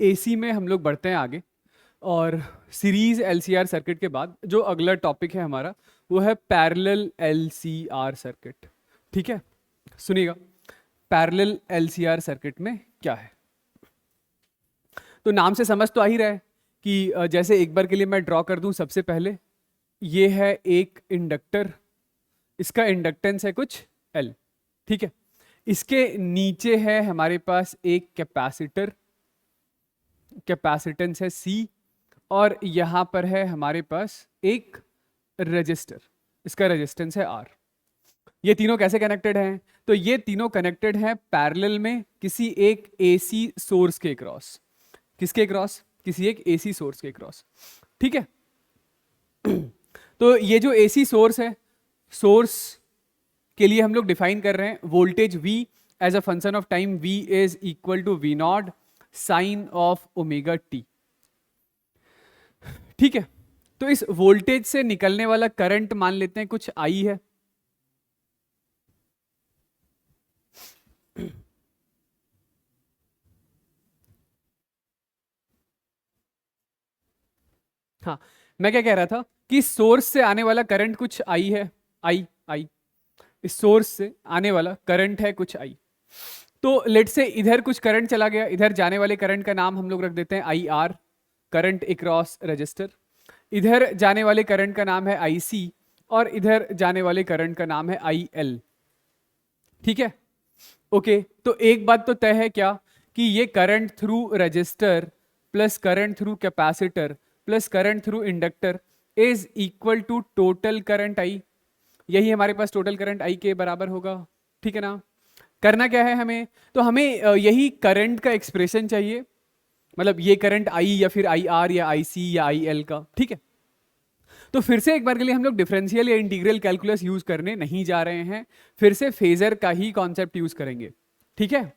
AC में हम लोग बढ़ते हैं आगे, और सीरीज एलसीआर सर्किट के बाद जो अगला टॉपिक है हमारा वो है पैरेलल एलसीआर सर्किट। ठीक है, सुनिएगा, पैरेलल एलसीआर सर्किट में क्या है। तो नाम से समझ तो आ ही रहा है कि जैसे एक बार के लिए मैं ड्रॉ कर दूं, सबसे पहले ये है एक इंडक्टर, इसका इंडक्टेंस है कुछ L। ठीक है, इसके नीचे है हमारे पास एक कैपेसिटर, कैपेसिटेंस है C, और यहां पर है हमारे पास एक रजिस्टर, इसका रेजिस्टेंस है R। ये तीनों कैसे कनेक्टेड हैं? तो ये तीनों कनेक्टेड हैं पैरेलल में किसी एक एसी सोर्स के क्रॉस। किसके क्रॉस? किसी एक एसी सोर्स के क्रॉस। ठीक है, तो ये जो एसी सोर्स है, सोर्स के लिए हम लोग डिफाइन कर रहे हैं voltage V as a function of time, V is equal to V naught sine of omega t. ठीक है, तो इस वोल्टेज से निकलने वाला करंट मान लेते हैं कुछ I है। हाँ, मैं क्या कह रहा था कि सोर्स से आने वाला करंट कुछ I है, I इस सोर्स से आने वाला करंट है कुछ I। तो लेट से इधर कुछ करंट चला गया, इधर जाने वाले करंट का नाम हम लोग रख देते हैं IR, करंट अक्रॉस रजिस्टर। इधर जाने वाले करंट का नाम है IC, और इधर जाने वाले करंट का नाम है IL। ठीक है, ओके, तो एक बात तो तय है क्या, कि ये current through resistor plus current through capacitor plus current through inductor is equal to total current I। यही हमारे पास टोटल करंट I के बराबर होगा। ठीक है ना, करना क्या है हमें, तो हमें यही करंट का एक्सप्रेशन चाहिए, मतलब ये करंट I या फिर IR या IC या IL का। ठीक है, तो फिर से एक बार के लिए हम लोग डिफरेंशियल या इंटीग्रल कैलकुलस यूज करने नहीं जा रहे हैं, फिर से फेजर का ही कॉन्सेप्ट यूज करेंगे। ठीक है,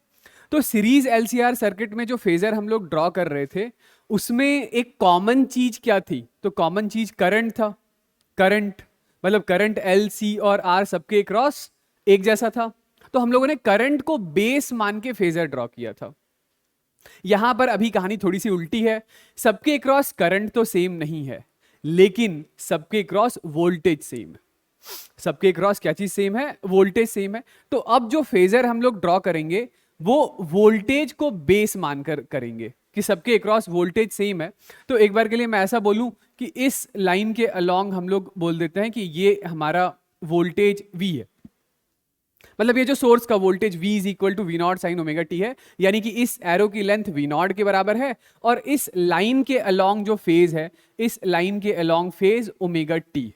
तो सीरीज एलसीआर सर्किट में जो फेजर हम लोग ड्रॉ कर रहे थे उसमें एक कॉमन चीज क्या थी, तो कॉमन चीज करंट था। करंट मतलब करंट L, C और R सबके क्रॉस एक जैसा था, तो हम लोगों ने करंट को बेस मान के फेजर ड्रॉ किया था। यहां पर अभी कहानी थोड़ी सी उल्टी है, सबके क्रॉस करंट तो सेम नहीं है, लेकिन सबके क्रॉस वोल्टेज सेम है। सबके क्रॉस क्या चीज सेम है? वोल्टेज सेम है। तो अब जो फेजर हम लोग ड्रॉ करेंगे वो वोल्टेज को बेस मानकर करेंगे कि सबके अक्रॉस वोल्टेज सेम है। तो एक बार के लिए मैं ऐसा बोलूं कि इस लाइन के अलोंग हम लोग बोल देते हैं कि ये हमारा वोल्टेज V है, मतलब ये जो सोर्स का voltage V is equal to V naught sine omega t है, यानी कि इस एरो की लेंथ V नॉट के बराबर है, और इस लाइन के अलोंग जो फेज है, इस लाइन के अलोंग फेज ओमेगा टी,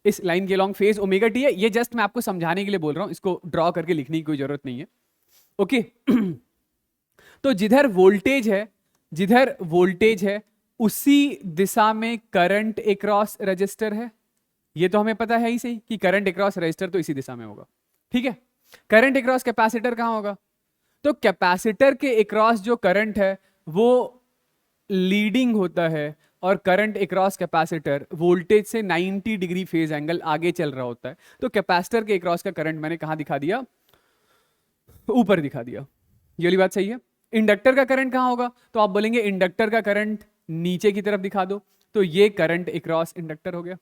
इस लाइन के अलोंग फेज ओमेगा टी है। ये जस्ट मैं आपको समझाने के लिए बोल रहा हूं, इसको ड्रॉ करके लिखने की कोई जरूरत नहीं है। ओके तो जिधर वोल्टेज है, जिधर वोल्टेज है उसी दिशा में करंट अक्रॉस रजिस्टर है। ये तो हमें पता है ही सही कि करंट अक्रॉस रजिस्टर तो इसी दिशा में होगा। ठीक है, करंट अक्रॉस कैपेसिटर कहां होगा? तो कैपेसिटर के अक्रॉस जो करंट है वो लीडिंग होता है, और करंट अक्रॉस कैपेसिटर वोल्टेज से 90 डिग्री फेज एंगल आगे चल रहा होता है। तो कैपेसिटर के अक्रॉस का करंट मैंने कहां दिखा दिया? ऊपर दिखा दिया। ये वाली बात सही है। इंडक्टर का करंट कहां होगा? तो आप बोलेंगे इंडक्टर का करंट नीचे की तरफ दिखा दो, तो ये करंट अक्रॉस इंडक्टर हो गया।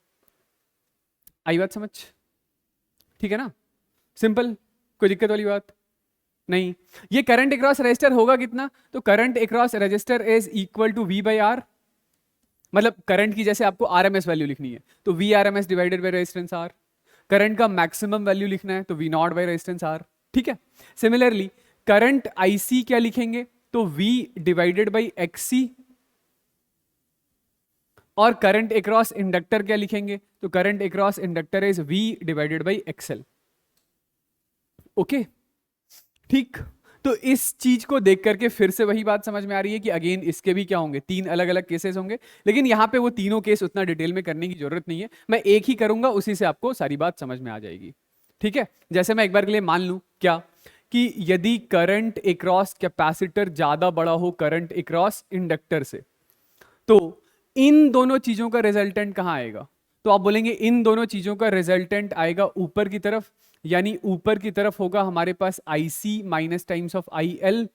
आई बात समझ? ठीक है ना, सिंपल, कोई दिक्कत वाली बात नहीं। ये करंट अक्रॉस रजिस्टर होगा कितना? तो current across resistor is equal to V by R, मतलब करंट की जैसे आपको RMS वैल्यू लिखनी है तो V RMS divided by resistance R। Current का मैक्सिमम वैल्यू लिखना है तो V not by resistance R। ठीक है, सिमिलरली करंट IC क्या लिखेंगे? तो V डिवाइडेड बाई XC। और करंट अक्रॉस इंडक्टर क्या लिखेंगे? तो current across inductor is V divided by XL। Okay, ठीक, तो इस चीज को देख करके फिर से वही बात समझ में आ रही है कि अगेन इसके भी क्या होंगे? तीन अलग अलग केसेस होंगे, लेकिन यहां पे वो तीनों केस उतना डिटेल में करने की जरूरत नहीं है, मैं एक ही करूंगा, उसी से आपको सारी बात समझ में आ जाएगी। ठीक है, जैसे मैं एक बार के लिए मान लूं क्या, कि यदि करंट अक्रॉस कैपेसिटर ज्यादा बड़ा हो करंट अक्रॉस इंडक्टर से, तो इन दोनों चीजों का रिजल्टेंट कहां आएगा? तो आप बोलेंगे इन दोनों चीजों का रिजल्टेंट आएगा ऊपर की तरफ, यानी ऊपर की तरफ होगा हमारे पास IC minus times of IL।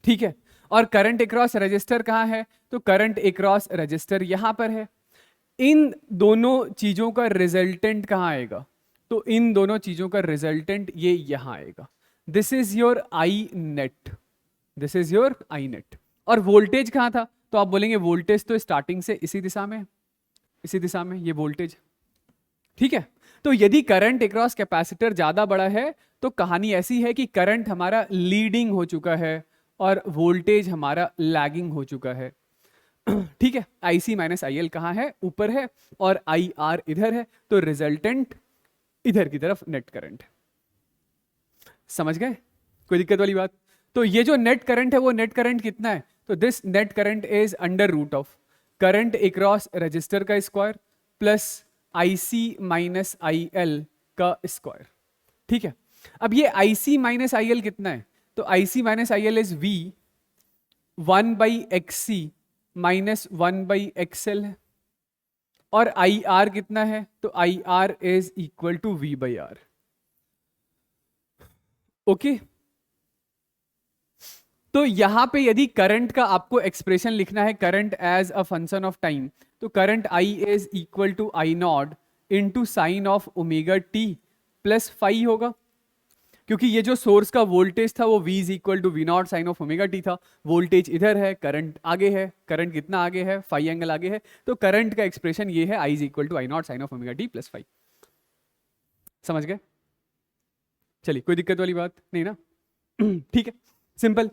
ठीक है, और करंट अक्रॉस रजिस्टर कहाँ है? तो करंट अक्रॉस रजिस्टर यहां पर है। इन दोनों चीजों का रिजल्टेंट कहाँ आएगा? तो इन दोनों चीजों का रिजल्टेंट ये यहां आएगा। This is your I net, this is your I net. और वोल्टेज कहाँ था? तो आप बोलेंगे वोल्टेज तो स्टार्टिंग से इसी दिशा में, इसी दिशा में ये वोल्टेज, ठीक है। तो यदि करंट अक्रॉस कैपेसिटर ज्यादा बड़ा है तो कहानी ऐसी है कि करंट हमारा लीडिंग हो चुका है और वोल्टेज हमारा लैगिंग हो चुका है, ठीक है। IC माइनस IL कहाँ है? ऊपर है, और IR इधर है, तो रिजल्टेंट इधर की तरफ नेट करंट है। समझ गए? कोई दिक्कत वाली बात? तो ये जो नेट करंट है वो नेट करंट कितना है? तो this net current is under root of current across resistor का square plus IC minus IL का स्क्वायर, ठीक है। अब ये IC माइनस IL कितना है? तो IC minus IL is V 1/XC minus 1/XL है, और IR कितना है? तो IR is equal to V/R। Okay, तो यहां पे यदि करंट का आपको एक्सप्रेशन लिखना है, current as a function of time, तो current I is equal to I naught into sine of omega t plus phi होगा, क्योंकि ये जो सोर्स का वोल्टेज था वो V is equal to V naught sine of omega t था। Voltage इधर है, करंट आगे है, करंट कितना आगे है? फाई एंगल आगे है, तो करंट का एक्सप्रेशन ये है I is equal to I naught sine of omega t plus phi. समझ गए? चलिए, कोई दिक्कत वाली बात नहीं ना? ठीक है, सिंपल।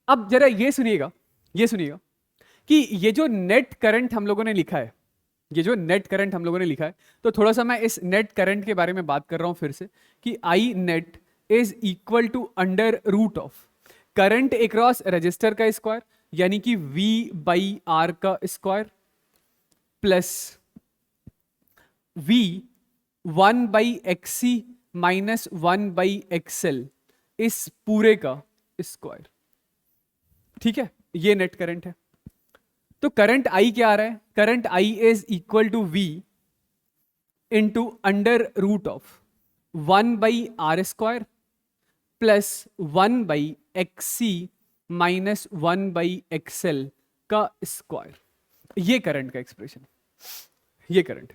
अब जरा ये सुनिएगा, ये सुनिएगा कि ये जो नेट करंट हम लोगों ने लिखा है, ये जो नेट करंट हम लोगों ने लिखा है, तो थोड़ा सा मैं इस नेट करंट के बारे में बात कर रहा हूं फिर से, कि I net is equal to under root of current across resistor का स्क्वायर, यानी कि V/R का square plus V 1/XC minus 1/XL इस पूरे का स्क्वायर, ठीक है। ये नेट करंट है। तो करंट I क्या आ रहा है? Current I is equal to V into under root of 1/R square plus 1/XC minus 1/XL का स्क्वायर। ये करंट का एक्सप्रेशन, ये करंट।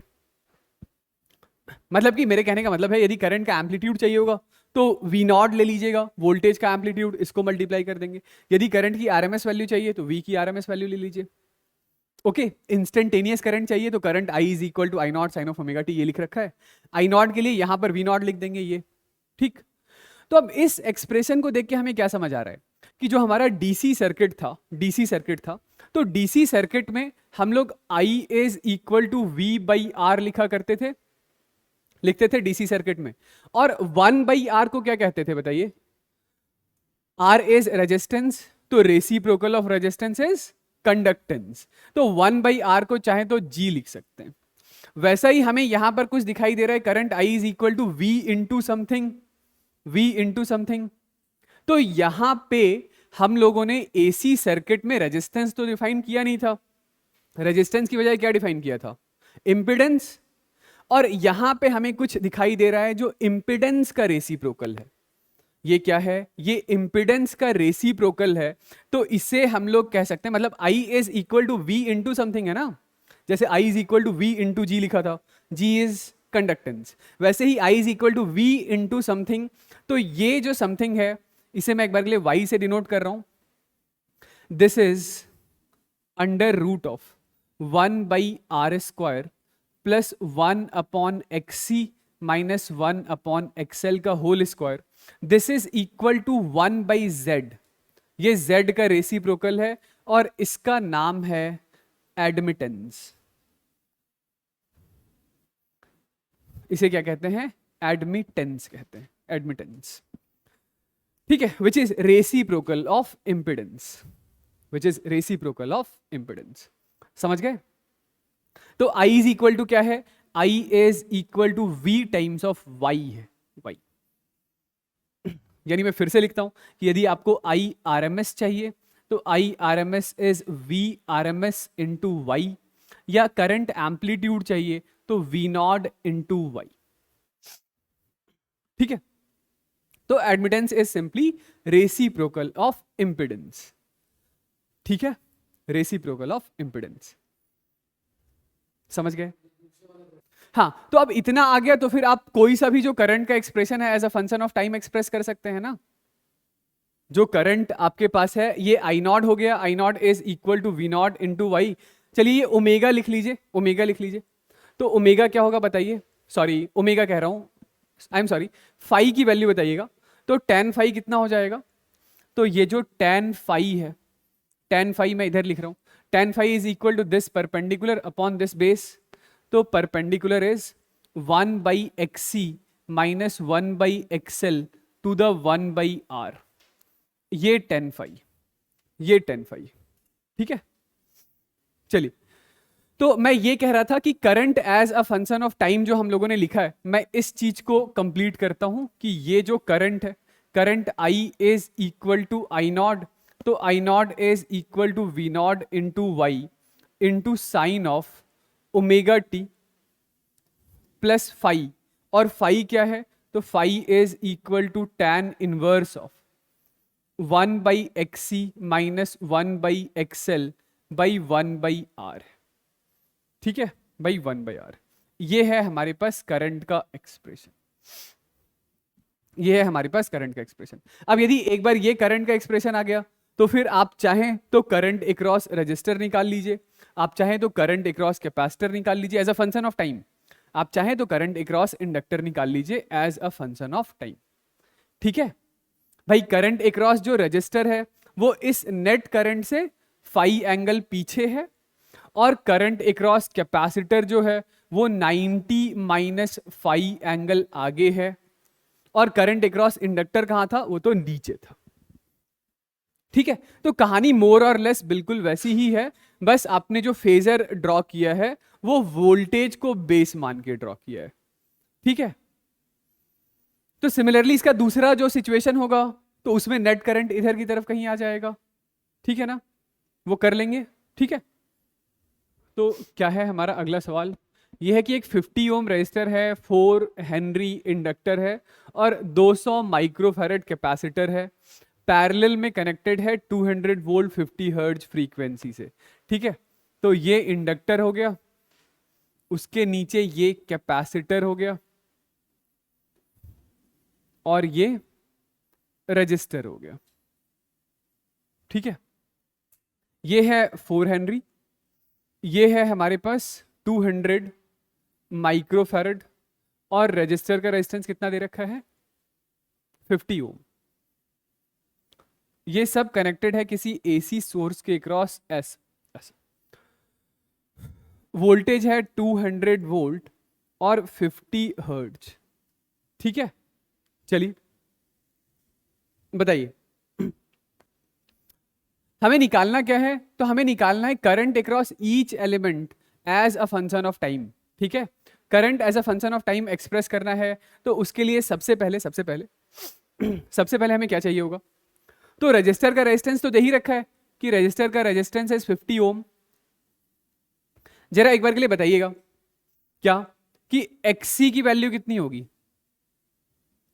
मतलब कि मेरे कहने का मतलब है, यदि करंट का एम्पलीट्यूड चाहिए होगा तो V नॉट ले लीजिएगा, वोल्टेज का एम्पलीट्यूड, इसको मल्टीप्लाई कर देंगे। यदि करंट की RMS वैल्यू चाहिए तो V की RMS वैल्यू ले लीजिए। ओके, इंस्टेंटेनियस करंट चाहिए तो current I is equal to I naught sine of omega t, ये लिख रखा है। I नॉट के लिए यहां पर V नॉट लिख देंगे, ये ठीक। तो अब इस एक्सप्रेशन को देख के हमें क्या समझ आ रहा है कि जो हमारा डीसी सर्किट था, डीसी सर्किट था, तो डीसी सर्किट में हम लोग I is equal to V/R लिखा करते थे, लिखते थे डीसी सर्किट में। और 1/R को क्या कहते थे बताइए? R इज रेजिस्टेंस, तो reciprocal of resistance is conductance, तो 1/R को चाहे तो G लिख सकते हैं। वैसा ही हमें यहां पर कुछ दिखाई दे रहा है, current I is equal to V into something, V into something. तो यहां पे हम लोगों ने AC सर्किट में रेजिस्टेंस तो डिफाइन किया नहीं था, रेजिस्टेंस की बजाय क्या डिफाइन किया था? इंपिडेंस। और यहां पे हमें कुछ दिखाई दे रहा है जो इंपिडेंस का रेसिप्रोकल है। ये क्या है? ये इंपिडेंस का रेसिप्रोकल है। तो इसे हम लोग कह सकते हैं, मतलब I is equal to V into something है ना, जैसे I is equal to V into G लिखा था, G इज कंडक्टेंस, वैसे ही I is equal to V into something. तो ये जो समथिंग है इसे मैं एक बार के लिए Y से डिनोट कर रहा हूं। This is under root of 1/R square plus 1/XC minus 1/XL का whole square. This is equal to 1/Z। ये Z का रेसिप्रोकल है और इसका नाम है एडमिटेंस। इसे क्या कहते हैं? एडमिटेंस कहते हैं, एडमिटेंस, ठीक है। Which is reciprocal of impedance, which is reciprocal of impedance. समझ गए? तो I इज इक्वल टू क्या है? I is equal to V times of Y है, Y। यानी मैं फिर से लिखता हूं कि यदि आपको I RMS चाहिए तो I RMS is V RMS into Y, या करंट एम्पलीट्यूड चाहिए तो V नॉट इंटू Y, ठीक है। तो admittance is simply reciprocal of impedance, ठीक है, रेसिप्रोकल ऑफ इम्पिडेंस। समझ गए? हाँ, तो अब इतना आ गया तो फिर आप कोई सा भी जो करंट का एक्सप्रेशन है as a function of time express कर सकते हैं ना। जो करंट आपके पास है ये आई नॉट हो गया, I naught is equal to V naught into Y. चलिए ये ओमेगा लिख लीजिए, ओमेगा लिख लीजिए। तो ओमेगा क्या होगा बताइए, सॉरी ओमेगा कह रहा हूं, आई एम सॉरी, फाई की वैल्यू बताइएगा। तो टेन फाई कितना हो जाएगा? तो ये जो टेन फाई है, टेन फाई मैं इधर लिख रहा हूं, tan phi is equal to this perpendicular upon this base. तो perpendicular is 1/xc minus 1/xl to the 1/r। ये टेन फाई, ये टेन फाई, ठीक है। चलिए, तो मैं ये कह रहा था कि current as a function of time जो हम लोगों ने लिखा है, मैं इस चीज को कंप्लीट करता हूं कि ये जो करंट है, current I is equal to I naught. तो I naught is equal to V naught into Y into sine of omega t plus phi. और फाई क्या है? तो phi is equal to tan inverse of 1/xc minus 1/xl by 1/r। ठीक है, by 1/r। ये है हमारे पास current का एक्सप्रेशन, ये है हमारे पास करंट का एक्सप्रेशन। अब यदि एक बार ये करंट का एक्सप्रेशन आ गया तो फिर आप चाहें तो करंट अक्रॉस रजिस्टर निकाल लीजिए, आप चाहें तो करंट अक्रॉस कैपेसिटर निकाल लीजिए as a function of time, आप चाहें तो करंट अक्रॉस इंडक्टर निकाल लीजिए as a function of time. ठीक है भाई, करंट अक्रॉस जो रजिस्टर है वो इस नेट करंट से फाई एंगल पीछे है, और करंट अक्रॉस कैपेसिटर जो है वो 90 माइनस फाई एंगल आगे है, और करंट अक्रॉस इंडक्टर कहां था? वो तो नीचे था। ठीक है, तो कहानी मोर और लेस बिल्कुल वैसी ही है, बस आपने जो फेजर ड्रॉ किया है वो वोल्टेज को बेस मान के ड्रॉ किया है। ठीक है, तो सिमिलरली इसका दूसरा जो सिचुएशन होगा तो उसमें नेट करंट इधर की तरफ कहीं आ जाएगा। ठीक है ना, वो कर लेंगे। ठीक है, तो क्या है हमारा अगला सवाल? यह है कि एक 50 ओम रेजिस्टर है, 4 हेनरी इंडक्टर है और 200 माइक्रोफैरड कैपेसिटर है, पैरेलल में कनेक्टेड है 200 वोल्ट 50 हर्ट्ज फ्रीक्वेंसी से। ठीक है, तो ये इंडक्टर हो गया, उसके नीचे ये कैपेसिटर हो गया, और ये रजिस्टर हो गया। ठीक है, ये है 4 हेनरी, ये है हमारे पास 200 माइक्रोफैरड, और रजिस्टर का रेजिस्टेंस कितना दे रखा है? 50 ओम। ये सब कनेक्टेड है किसी एसी सोर्स के अक्रॉस एस। वोल्टेज है 200 वोल्ट और 50 हर्ट्ज। ठीक है, चलिए बताइए हमें निकालना क्या है? तो हमें निकालना है current across each element as a function of time. ठीक है, current as a function of time express करना है, तो उसके लिए सबसे पहले सबसे पहले हमें क्या चाहिए होगा? तो रजिस्टर का रेजिस्टेंस तो दे ही रखा है कि रजिस्टर का रेजिस्टेंस है 50 ओम। जरा एक बार के लिए बताइएगा क्या कि XC की वैल्यू कितनी होगी?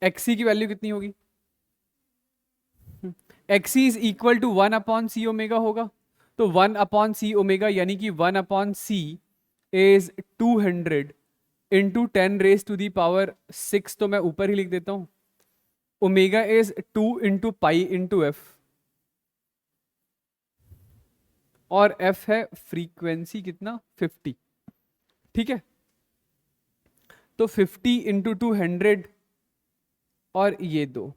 XC की वैल्यू कितनी होगी? XC is equal to 1/c omega होगा। तो 1/c ओमेगा यानी कि 1/c is 200 into 10 raise to the power 6। तो मैं ऊपर ही लिख देता हूं, omega is 2 into pi into F, और f है फ्रीक्वेंसी कितना? 50। ठीक है, तो 50 इंटू 200 और ये दो,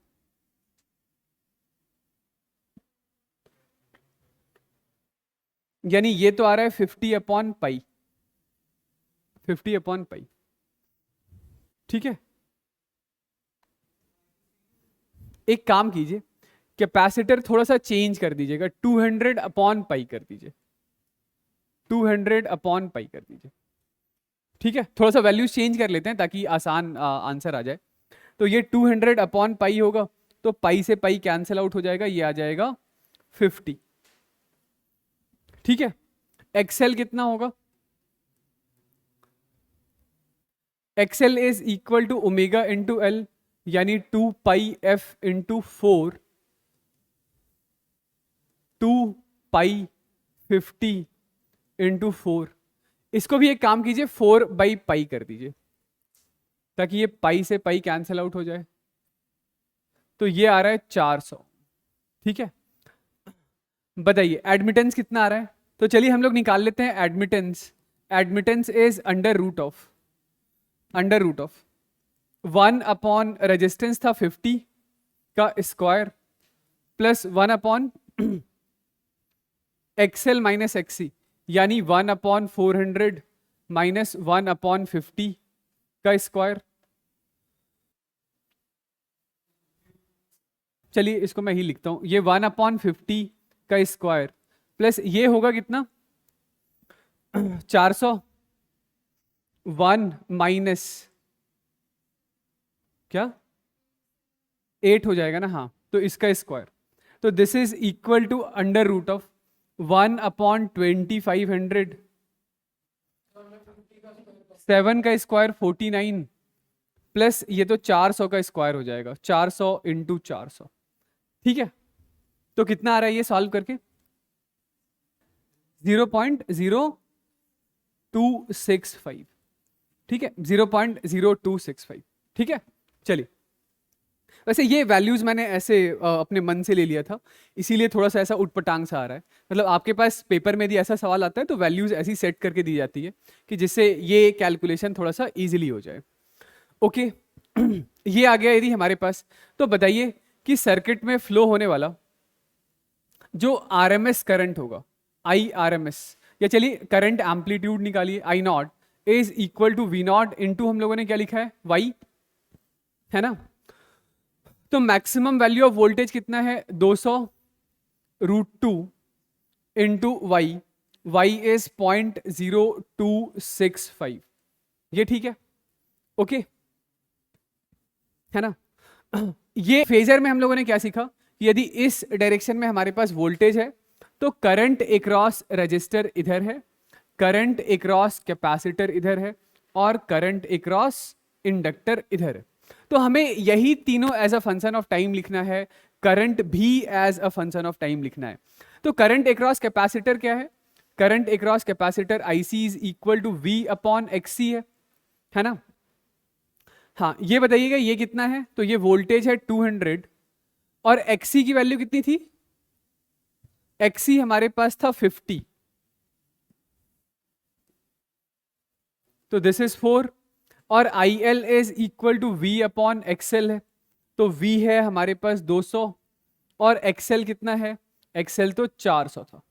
यानी ये तो आ रहा है 50/पाई, 50/पाई। ठीक है, एक काम कीजिए, कैपेसिटर थोड़ा सा चेंज कर दीजिएगा, 200/पाई कर दीजिए, 200/पाई कर दीजिए। ठीक है, थोड़ा सा वैल्यूज चेंज कर लेते हैं ताकि आसान आंसर आ जाए। तो ये 200/पाई होगा, तो पाई से पाई कैंसिल आउट हो जाएगा, ये आ जाएगा 50। ठीक है, एक्सएल कितना होगा? XL is equal to omega into L, यानी 2 pi F into 4, 2 pi 50 into 4, इसको भी एक काम कीजिए 4 बाई पाई कर दीजिए ताकि ये पाई से पाई कैंसिल आउट हो जाए। तो ये आ रहा है 400। ठीक है, बताइए एडमिटेंस कितना आ रहा है। तो चलिए हम लोग निकाल लेते हैं admittance. Admittance is under root of 1 upon resistance था 50 का square plus 1 upon XL minus XC, यानी 1 अपॉन 400 माइनस 1 अपॉन 50 का स्क्वायर। चलिए इसको मैं ही लिखता हूं, ये 1 अपॉन 50 का स्क्वायर प्लस ये होगा कितना 400, 1 माइनस क्या 8 हो जाएगा ना, हाँ, तो इसका स्क्वायर। तो this is equal to under root of 1 upon 2500, 7 का स्क्वायर 49 प्लस ये तो 400 का स्क्वायर हो जाएगा, 400 इंटू 400। ठीक है, तो कितना आ रहा है ये सॉल्व करके 0.0265। ठीक है, 0.0265। ठीक है, चलिए वैसे ये वैल्यूज मैंने ऐसे अपने मन से ले लिया था, इसीलिए थोड़ा सा ऐसा उटपटांग सा आ रहा है। मतलब आपके पास पेपर में भी ऐसा सवाल आता है तो वैल्यूज ऐसी सेट करके दी जाती है कि जिससे ये कैलकुलेशन थोड़ा सा इजीली हो जाए। ओके ये आ गया यदि हमारे पास। तो बताइए कि सर्किट में फ्लो होने वाला जो आरएमएस करंट होगा, आई आरएमएस, या चलिए करंट एम्पलीट्यूड निकालिए, I naught is equal to V naught into हम लोगों ने क्या लिखा है वाई, है ना। तो मैक्सिमम वैल्यू ऑफ वोल्टेज कितना है 200 root 2 into Y, Y is 0.0265। ये ठीक है, ओके है ना। ये फेजर में हम लोगों ने क्या सीखा कि यदि इस डायरेक्शन में हमारे पास वोल्टेज है तो करंट अक्रॉस रजिस्टर इधर है, करंट अक्रॉस कैपेसिटर इधर है और करंट अक्रॉस इंडक्टर इधर है। तो हमें यही तीनों as a function of time लिखना है, करंट भी as a function of time लिखना है। तो करंट अक्रॉस कैपेसिटर क्या है, current across capacitor IC is equal to V upon XC है ना। हाँ ये बताइएगा ये कितना है, तो ये वोल्टेज है 200 और एक्सी की वैल्यू कितनी थी, एक्सी हमारे पास था 50, तो दिस इज 4 और I L is equal to V upon XL है, तो वी है हमारे पास 200 और एक्सएल कितना है, एक्सएल तो 400 था,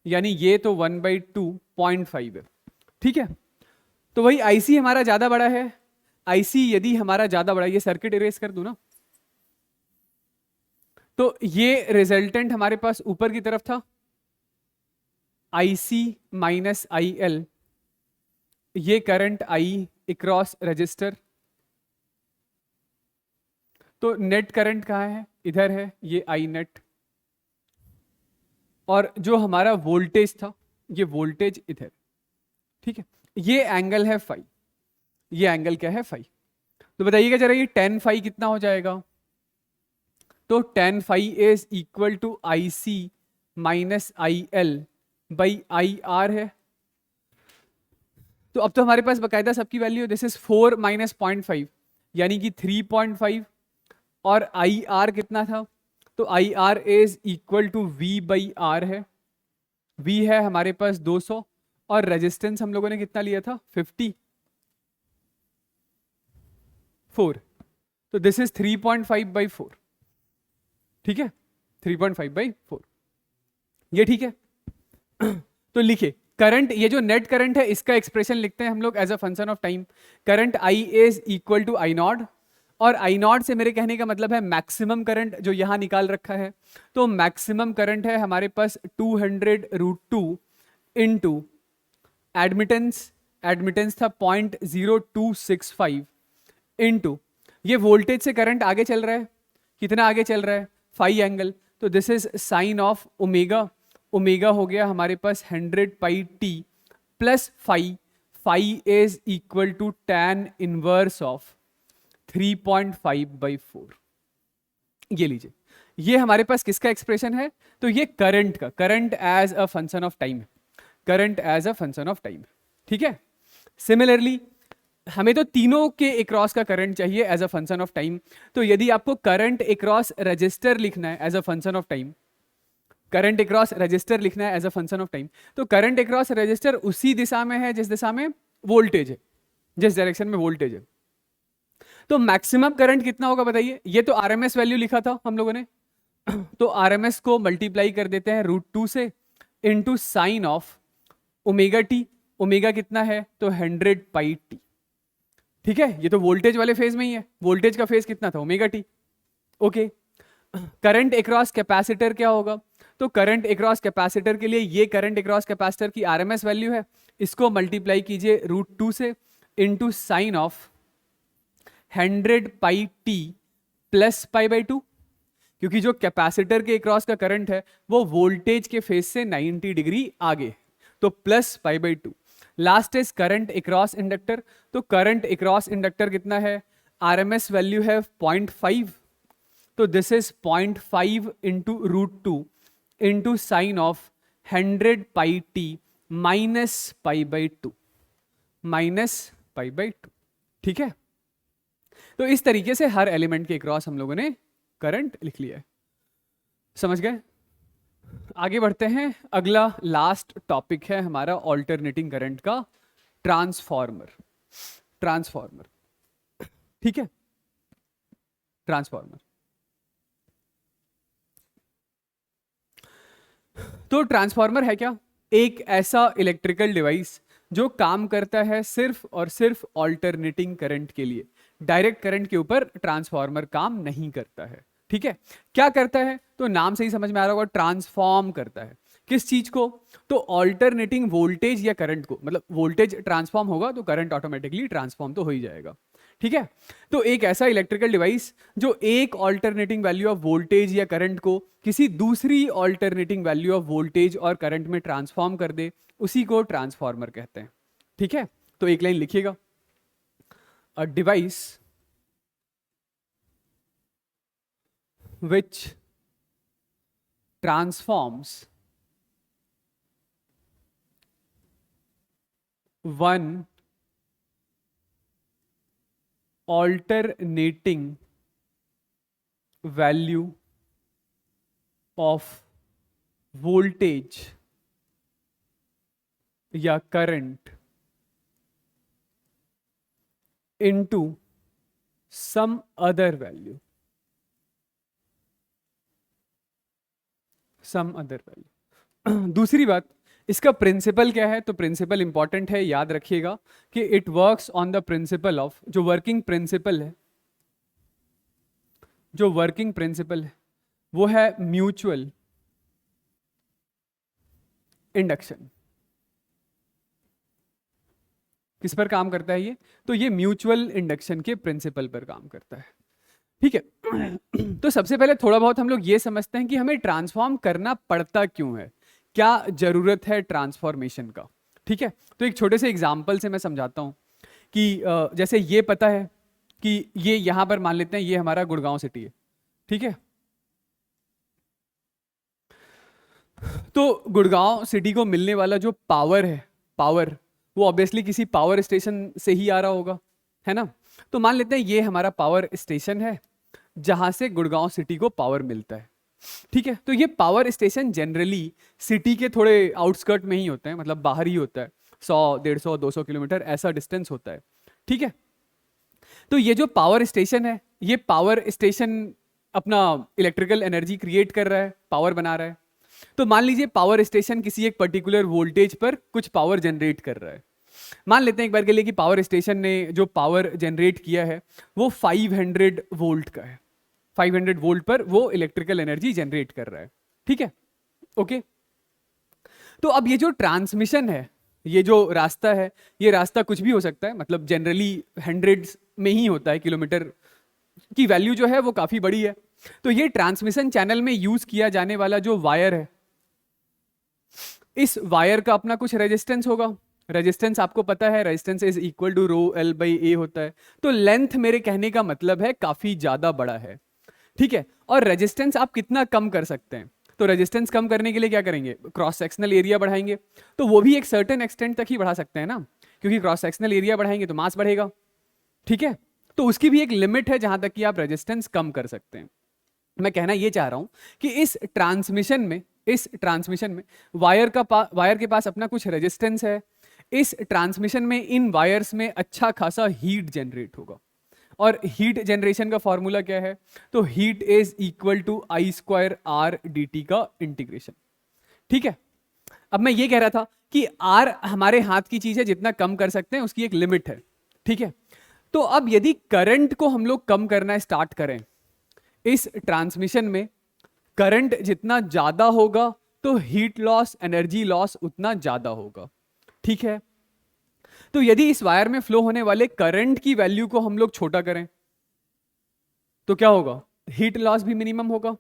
यानी ये तो 1/2.5 है। ठीक है, तो वही आईसी हमारा ज्यादा बड़ा है, आईसी यदि हमारा ज्यादा बड़ा, ये सर्किट इरेज कर दूं ना, तो ये रिजल्टेंट हमारे पास ऊपर की तरफ था आईसी माइनस आई एल, ये करंट आई अक्रॉस रजिस्टर, तो नेट करंट कहाँ है, इधर है, ये आई नेट, और जो हमारा वोल्टेज था ये वोल्टेज इधर। ठीक है, ये एंगल है फाई, ये एंगल क्या है फाई। तो बताइएगा जरा ये tan फाई कितना हो जाएगा, तो tan phi is equal to I C minus I L by I R है। तो अब तो हमारे पास बकायदा सबकी वैल्यू, दिस इज 4 माइनस 0.5 यानी कि 3.5, और आई आर कितना था, तो I R is equal to V by R है, वी है हमारे पास 200 और रेजिस्टेंस हम लोगों ने कितना लिया था 54, तो दिस इज 3.5/4। ठीक है, 3.5/4, ये ठीक है। तो लिखिए करंट, ये जो नेट करंट है इसका एक्सप्रेशन लिखते हैं हम लोग as a function of time, current I is equal to I naught, और आई नॉट से मेरे कहने का मतलब है मैक्सिमम करंट जो यहां निकाल रखा है, तो मैक्सिमम करंट है हमारे पास 200√2 इंटू एडमिटेंस, एडमिटेंस था 0.0265 इंटू ये वोल्टेज से करंट आगे चल रहा है, कितना आगे चल रहा है फाई एंगल, तो this is sine of omega, omega हो गया हमारे पास 100 pi t plus phi, phi is equal to tan inverse of 3.5/4। ये लीजिए, ये हमारे पास किसका एक्सप्रेशन है? तो ये करंट का, current as a function of time, current as a function of time, ठीक है। सिमिलरली हमें तो तीनों के अक्रॉस का करंट चाहिए as a function of time. तो यदि आपको करंट अक्रॉस रजिस्टर लिखना है as a function of time, current across resistor लिखना है as a function of time, तो करंट अक्रॉस रजिस्टर उसी दिशा में है जिस दिशा में वोल्टेज है, जिस डायरेक्शन में वोल्टेज है। तो मैक्सिमम करंट कितना होगा बताइए? ये तो आरएमएस वैल्यू लिखा था हम लोगों ने, तो आरएमएस को मल्टीप्लाई कर देते हैं √2 से into sine of omega T. Omega कितना है? तो 100 पाई टी, ठीक है। ये तो वोल्टेज वाले फेज में ही है, वोल्टेज का फेज कितना था? Omega T, okay. Current across capacitor क्या होगा? तो करंट अक्रॉस कैपेसिटर के लिए ये करंट अक्रॉस कैपेसिटर की आरएमएस वैल्यू है, इसको मल्टीप्लाई कीजिए √2 से into sine of 100 pi t plus pi by 2, क्योंकि जो कैपेसिटर के अक्रॉस का करंट है वो वोल्टेज के फेज से 90 डिग्री आगे, तो plus pi by 2। Last is current across inductor. तो करंट अक्रॉस इंडक्टर कितना है? आरएमएस वैल्यू है 0.5, तो this is 0.5 into √2 into sine of 100 pi T minus pi by 2, minus pi by 2, ठीक है। तो इस तरीके से हर एलिमेंट के अक्रॉस हम लोगों ने करंट लिख लिया है, समझ गए? आगे बढ़ते हैं। अगला लास्ट टॉपिक है हमारा ऑल्टरनेटिंग करंट का, ट्रांसफॉर्मर। ट्रांसफॉर्मर, ठीक है, ट्रांसफॉर्मर। तो ट्रांसफॉर्मर है क्या? एक ऐसा इलेक्ट्रिकल डिवाइस जो काम करता है सिर्फ और सिर्फ ऑल्टरनेटिंग करंट के लिए। डायरेक्ट करंट के ऊपर ट्रांसफॉर्मर काम नहीं करता है, ठीक है। क्या करता है? तो नाम से ही समझ में आ रहा होगा, ट्रांसफॉर्म करता है। किस चीज को? तो ऑल्टरनेटिंग वोल्टेज या करंट को, मतलब वोल्टेज ट्रांसफॉर्म होगा तो करंट ऑटोमेटिकली ट्रांसफॉर्म तो हो ही जाएगा, ठीक है। तो एक ऐसा इलेक्ट्रिकल डिवाइस जो एक ऑल्टरनेटिंग वैल्यू ऑफ वोल्टेज या करंट को किसी दूसरी ऑल्टरनेटिंग वैल्यू ऑफ वोल्टेज और करंट में ट्रांसफॉर्म कर दे, उसी को ट्रांसफॉर्मर कहते हैं, ठीक है। तो एक लाइन लिखिएगा, a device which transforms one alternating value of voltage या current into some other value, some other value. दूसरी बात, इसका प्रिंसिपल क्या है? तो प्रिंसिपल इंपॉर्टेंट है, याद रखिएगा कि it works on the principle of, जो वर्किंग प्रिंसिपल है, जो वर्किंग प्रिंसिपल है वो है म्यूचुअल इंडक्शन। किस पर काम करता है ये? तो ये म्यूचुअल इंडक्शन के प्रिंसिपल पर काम करता है, ठीक है। तो सबसे पहले थोड़ा बहुत हम लोग ये समझते हैं कि हमें ट्रांसफॉर्म करना पड़ता क्यों है, क्या जरूरत है ट्रांसफॉर्मेशन का, ठीक है। तो एक छोटे से एग्जांपल से मैं समझाता हूं कि जैसे ये पता है कि ये यहां पर मान लेते हैं ये हमारा गुड़गांव सिटी है, ठीक है। तो गुड़गांव सिटी को मिलने वाला जो पावर है, पावर वो ऑब्वियसली किसी पावर स्टेशन से ही आ रहा होगा, है ना। तो मान लेते हैं ये हमारा पावर स्टेशन है जहां से गुड़गांव सिटी को पावर मिलता है, ठीक है। तो ये पावर स्टेशन जनरली सिटी के थोड़े आउटस्कर्ट में ही होते हैं, मतलब बाहर ही होता है, 100, 150, 200 किलोमीटर ऐसा डिस्टेंस होता है, ठीक है। तो ये जो पावर स्टेशन है, ये पावर स्टेशन अपना इलेक्ट्रिकल एनर्जी क्रिएट कर रहा है, पावर बना रहा है। तो मान लीजिए पावर स्टेशन किसी एक पर्टिकुलर वोल्टेज पर कुछ पावर जनरेट कर रहा है। मान लेते हैं एक बार के लिए कि पावर स्टेशन ने जो पावर जनरेट किया है वो 500 वोल्ट का है, 500 वोल्ट पर वो इलेक्ट्रिकल एनर्जी जनरेट कर रहा है, ठीक है, ओके। तो अब ये जो ट्रांसमिशन है, ये जो रास्ता है, ये रास्ता कुछ भी हो सकता है, मतलब जनरली हंड्रेड्स में ही होता है, किलोमीटर की वैल्यू जो है वो काफी बड़ी है। तो ये ट्रांसमिशन चैनल में यूज किया जाने वाला जो वायर है, इस वायर का अपना कुछ रेजिस्टेंस होगा। रेजिस्टेंस आपको पता है, resistance is equal to rho L by A होता है। तो लेंथ मेरे कहने का मतलब है काफी ज्यादा बड़ा है, ठीक है। और रेजिस्टेंस आप कितना कम कर सकते हैं, तो रेजिस्टेंस कम करने के लिए क्या करेंगे, क्रॉस सेक्शनल एरिया बढ़ाएंगे। तो वो भी एक सर्टेन एक्सटेंट तक ही बढ़ा सकते हैं ना, क्योंकि क्रॉस सेक्शनल एरिया बढ़ाएंगे तो मास बढ़ेगा। ठीक है, तो उसकी भी एक लिमिट है जहां तक कि आप रेजिस्टेंस कम कर सकते हैं। मैं कहना ये चाह रहा हूं कि इस ट्रांसमिशन में वायर के पास अपना कुछ रेजिस्टेंस है। इस ट्रांसमिशन में इन वायर्स में अच्छा खासा हीट जनरेट होगा, और हीट जनरेशन का फॉर्मूला क्या है, तो heat is equal to I²R/dt का इंटीग्रेशन। ठीक है, अब मैं ये कह रहा था कि R हमारे हाथ की चीज है, जितना कम कर सकते हैं उसकी एक लिमिट है। ठीक है, तो अब यदि करंट को हम लोग कम करना स्टार्ट करें इस ट्रांसमिशन में, करंट जितना ज्यादा होगा तो हीट लॉस, एनर्जी लॉस उतना ज्यादा होगा। ठीक है, तो यदि इस वायर में फ्लो होने वाले करंट की वैल्यू को हम लोग छोटा करें तो क्या होगा, हीट लॉस भी मिनिमम होगा।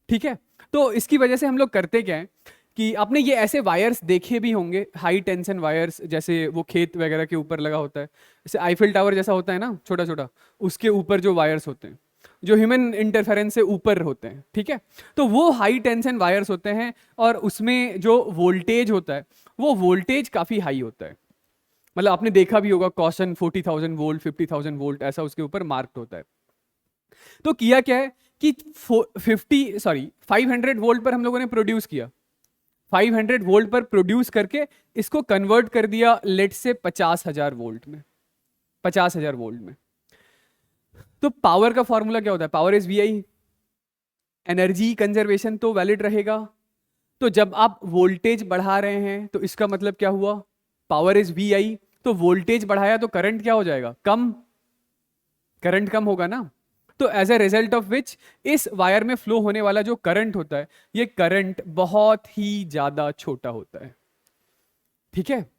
ठीक है, तो इसकी वजह से हम लोग करते क्या है कि आपने ये ऐसे वायर्स देखे भी होंगे, हाई टेंशन वायर्स, जैसे वो खेत वगैरह के ऊपर लगा होता है, जैसे आईफिल टावर जैसा होता है ना छोटा छोटा, उसके ऊपर जो वायर्स होते हैं जो ह्यूमन इंटरफेरेंस से ऊपर होते हैं। ठीक है, तो वो हाई टेंशन वायर्स होते हैं, और उसमें जो वोल्टेज होता है वो वोल्टेज काफी हाई होता है। मतलब आपने देखा भी होगा, कॉशन 40,000 वोल्ट, 50,000 वोल्ट ऐसा उसके ऊपर मार्क्ड होता है। तो किया क्या है कि 500 वोल्ट पर हम लोगों ने प्रोड्यूस किया, 500 वोल्ट पर प्रोड्यूस करके इसको कन्वर्ट कर दिया लेट से 50,000 वोल्ट में, 50,000 वोल्ट में। तो पावर का फॉर्मूला क्या होता है, power is VI, energy conservation तो वैलिड रहेगा। तो जब आप वोल्टेज बढ़ा रहे हैं तो इसका मतलब क्या हुआ, पावर इज VI, तो वोल्टेज बढ़ाया तो करंट क्या हो जाएगा, कम, करंट कम होगा ना। तो as a result of which इस वायर में फ्लो होने वाला जो करंट होता है, ये करंट बहुत ही ज्यादा छोटा होता है। ठीक है,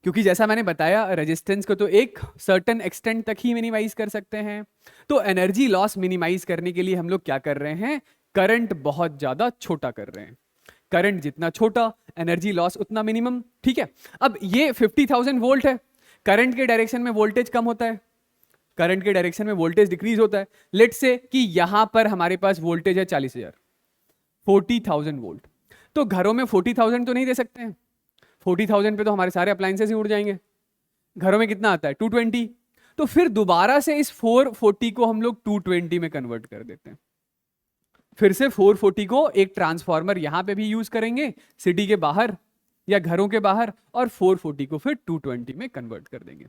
क्योंकि जैसा मैंने बताया रेजिस्टेंस को तो एक सर्टेन एक्सटेंट तक ही मिनिमाइज कर सकते हैं। तो एनर्जी लॉस मिनिमाइज करने के लिए हम लोग क्या कर रहे हैं, करंट बहुत ज्यादा छोटा कर रहे हैं। करंट जितना छोटा, एनर्जी लॉस उतना मिनिमम। ठीक है, अब ये 50,000 वोल्ट है, करंट के डायरेक्शन में वोल्टेज कम होता है, करंट के डायरेक्शन में वोल्टेज डिक्रीज होता है। लेट से कि यहां पर हमारे पास वोल्टेज है 40,000, 40,000 वोल्ट। तो घरों में 40,000 तो नहीं दे सकते हैं, 40,000 पे तो हमारे सारे अप्लायंसेस ही उड़ जाएंगे। घरों में कितना आता है, 220। तो फिर दोबारा से इस 440 को हम लोग 220 में कन्वर्ट कर देते हैं। फिर से 440 को एक ट्रांसफार्मर यहां पे भी यूज करेंगे सिटी के बाहर या घरों के बाहर, और 440 को फिर 220 में कन्वर्ट कर देंगे।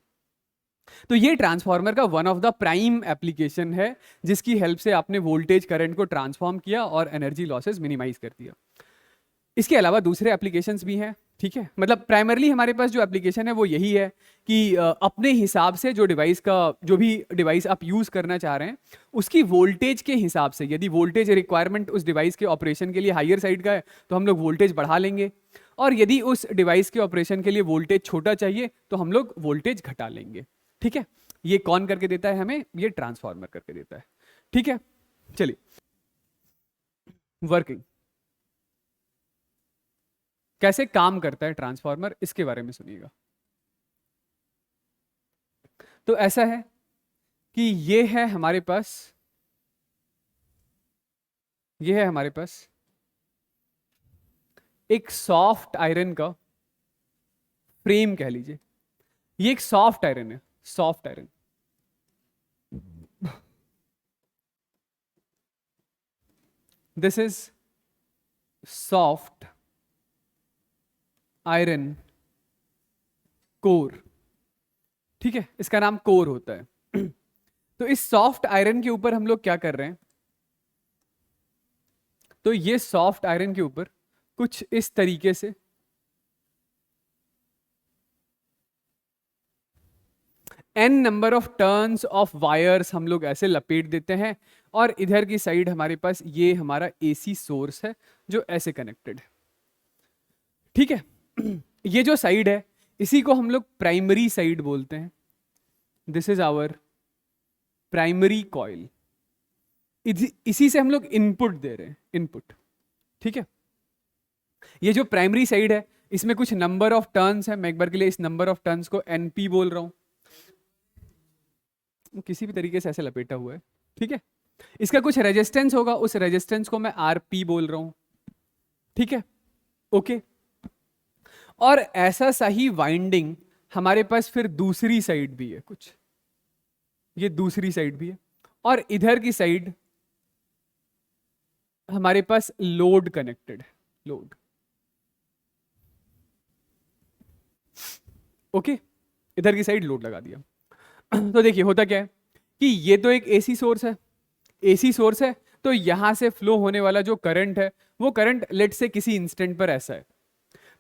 तो ये ट्रांसफार्मर का one of the prime application है, जिसकी हेल्प से आपने वोल्टेज करंट को ट्रांसफॉर्म किया और एनर्जी लॉसेस मिनिमाइज कर दिया। इसके अलावा दूसरे एप्लीकेशंस भी हैं। ठीक है, मतलब प्राइमरली हमारे पास जो एप्लीकेशन है वो यही है कि अपने हिसाब से जो भी डिवाइस आप यूज करना चाह रहे हैं उसकी वोल्टेज के हिसाब से, यदि वोल्टेज रिक्वायरमेंट उस डिवाइस के ऑपरेशन के लिए हायर साइड का है तो हम लोग वोल्टेज बढ़ा लेंगे, और यदि उस डिवाइस के ऑपरेशन के लिए वोल्टेज छोटा चाहिए तो हम लोग वोल्टेज घटा लेंगे। ठीक है, ये कौन करके देता है हमें, ये ट्रांसफार्मर करके देता है। ठीक है, चलिए वर्किंग कैसे काम करता है ट्रांसफार्मर, इसके बारे में सुनिएगा। तो ऐसा है कि ये है हमारे पास एक सॉफ्ट आयरन का फ्रेम कह लीजिए। ये एक सॉफ्ट आयरन है, soft iron. This is soft iron core. ठीक है, इसका नाम कोर होता है। तो इस सॉफ्ट आयरन के ऊपर हम लोग क्या कर रहे हैं, तो ये सॉफ्ट आयरन के ऊपर कुछ इस तरीके से n number of turns of wires हम लोग ऐसे लपेट देते हैं, और इधर की साइड हमारे पास ये हमारा AC सोर्स है जो ऐसे कनेक्टेड है। ठीक है, ये जो साइड है इसी को हम लोग प्राइमरी साइड बोलते हैं। This is our primary coil. इसी से हम लोग इनपुट दे रहे हैं, इनपुट। ठीक है, ये जो प्राइमरी साइड है इसमें कुछ नंबर ऑफ टर्न्स है। मैं एक बार के लिए इस नंबर ऑफ टर्न्स को NP बोल रहा हूं, किसी भी तरीके से ऐसे लपेटा हुआ है। ठीक है, इसका कुछ रेजिस्टेंस होगा, उस रेजिस्टेंस को मैं आरपी बोल रहा हूं, ठीक है, ओके। और ऐसा सा ही वाइंडिंग हमारे पास फिर दूसरी साइड भी है कुछ, ये दूसरी साइड भी है, और इधर की साइड हमारे पास लोड कनेक्टेड है, लोड, ओके, इधर की साइड लोड लगा दिया। तो देखिए होता क्या है कि ये तो एक एसी सोर्स है, एसी सोर्स है, तो यहां से फ्लो होने वाला जो करंट है वो करंट लेट से किसी इंस्टेंट पर ऐसा है,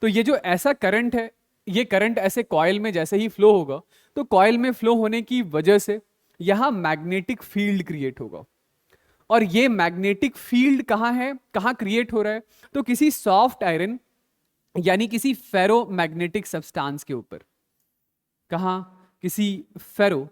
तो ये जो ऐसा करंट है, ये करंट ऐसे कॉइल में जैसे ही फ्लो होगा, तो कॉइल में फ्लो होने की वजह से यहां मैग्नेटिक फील्ड क्रिएट होगा। और ये मैग्नेटिक फील्ड कहां है, कहां क्रिएट हो रहा है, तो किसी सॉफ्ट आयरन यानी किसी फेरो मैग्नेटिक सब्सटेंस के ऊपर, कहां, किसी फेरो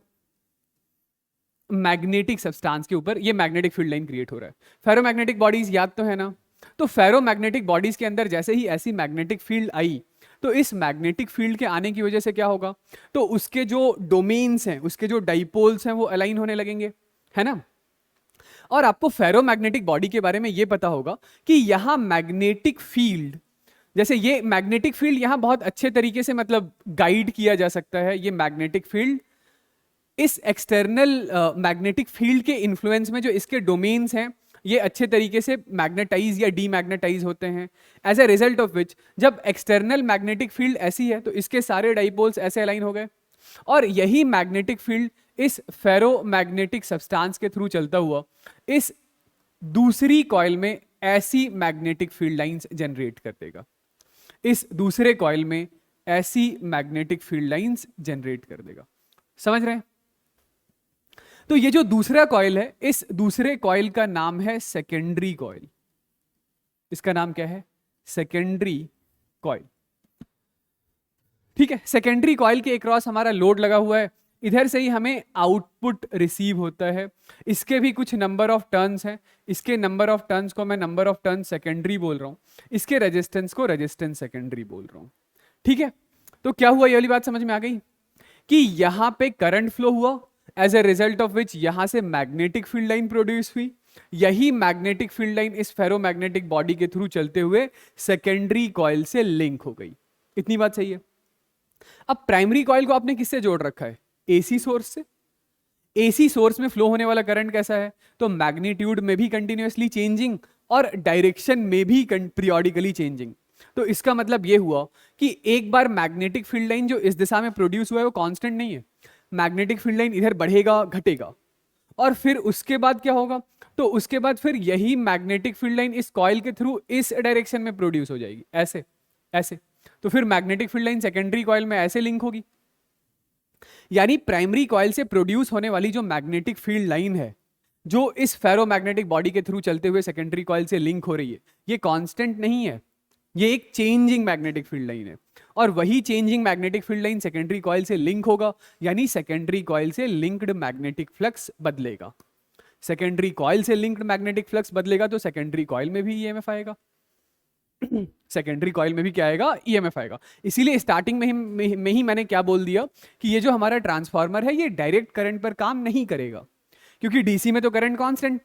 मैग्नेटिक सब्सटेंस के ऊपर ये मैग्नेटिक फील्ड लाइन क्रिएट हो रहा है। फेरोमैग्नेटिक बॉडीज याद तो है ना, तो फेरोमैग्नेटिक बॉडीज के अंदर जैसे ही ऐसी मैग्नेटिक फील्ड आई, तो इस मैग्नेटिक फील्ड के आने की वजह से क्या होगा, तो उसके जो डोमेन्स हैं, उसके जो डाइपोल्स हैं वो अलाइन होने लगेंगे, है ना। और आपको फेरोमैग्नेटिक बॉडी के बारे में ये पता होगा कि यहां मैग्नेटिक फील्ड, जैसे ये मैग्नेटिक फील्ड यहां बहुत अच्छे तरीके से मतलब गाइड किया जा सकता है, ये मैग्नेटिक फील्ड इस एक्सटर्नल मैग्नेटिक फील्ड के इन्फ्लुएंस में जो इसके डोमेन्स हैं ये अच्छे तरीके से मैग्नेटाइज या डीमैग्नेटाइज होते हैं। As a result of which जब एक्सटर्नल मैग्नेटिक फील्ड ऐसी है तो इसके सारे डाइपोल्स ऐसे अलाइन हो गए, और यही मैग्नेटिक फील्ड इस फेरो मैग्नेटिक सब्सटेंस के थ्रू चलता हुआ इस दूसरी कॉइल में ऐसी मैग्नेटिक फील्ड लाइंस जनरेट कर देगा, इस दूसरे कॉइल में ऐसी मैग्नेटिक फील्ड लाइंस जनरेट कर देगा। समझ रहे हैं? तो ये जो दूसरा कॉइल है, इस दूसरे कॉइल का नाम है सेकेंडरी कॉइल। इसका नाम क्या है? सेकेंडरी कॉइल, ठीक है। सेकेंडरी कॉइल के अक्रॉस हमारा लोड लगा हुआ है, इधर से ही हमें आउटपुट रिसीव होता है, इसके भी कुछ नंबर ऑफ टर्न्स हैं, इसके नंबर ऑफ टर्न्स को मैं नंबर ऑफ टर्न सेकेंडरी बोल रहा हूं, इसके रेजिस्टेंस को रेजिस्टेंस सेकेंडरी बोल रहा हूं, ठीक है। तो क्या हुआ, ये वाली बात समझ में आ गई कि यहां पे करंट फ्लो हुआ, as a result of which यहां से मैग्नेटिक फील्ड लाइन प्रोड्यूस हुई, यही मैग्नेटिक फील्ड लाइन इस फेरोमैग्नेटिक बॉडी के थ्रू चलते हुए सेकेंडरी कॉइल से लिंक हो गई। इतनी बात सही है। अब प्राइमरी कॉइल को आपने किससे जोड़ रखा है? एसी सोर्स से। एसी सोर्स में फ्लो होने वाला करंट कैसा है? तो मैग्नीट्यूड में भी कंटिन्यूअसली चेंजिंग और डायरेक्शन में भी पीरियोडिकली चेंजिंग। तो इसका मतलब यह हुआ कि एक बार मैग्नेटिक फील्ड लाइन जो इस दिशा में प्रोड्यूस हुआ है वो कांस्टेंट नहीं है, मैग्नेटिक फील्ड लाइन इधर बढ़ेगा घटेगा, और फिर उसके बाद क्या होगा, तो उसके बाद फिर यही मैग्नेटिक फील्ड लाइन इस कॉइल के थ्रू इस डायरेक्शन में प्रोड्यूस हो जाएगी, ऐसे ऐसे। तो फिर magnetic field line secondary coil में ऐसे लिंक होगी, यानी प्राइमरी कॉइल से प्रोड्यूस होने वाली जो मैग्नेटिक फील्ड लाइन है जो इस फेरोमैग्नेटिक बॉडी के थ्रू चलते हुए सेकेंडरी कॉइल से लिंक हो रही है, ये कांस्टेंट नहीं है, ये एक चेंजिंग मैग्नेटिक फील्ड लाइन है। और वही changing magnetic field line secondary coil से लिंक होगा, यानी सेकेंडरी कॉइल से लिंक्ड मैग्नेटिक फ्लक्स बदलेगा। सेकेंडरी कॉइल से लिंक्ड मैग्नेटिक फ्लक्स बदलेगा तो सेकेंडरी कॉइल में भी ईएमएफ आएगा। सेकेंडरी कॉइल में भी क्या आएगा? ईएमएफ आएगा। इसीलिए स्टार्टिंग में ही मैंने क्या बोल दिया कि ये जो हमारा ट्रांसफार्मर है ये डायरेक्ट करंट पर काम नहीं करेगा, क्योंकि डीसी में तो current constant,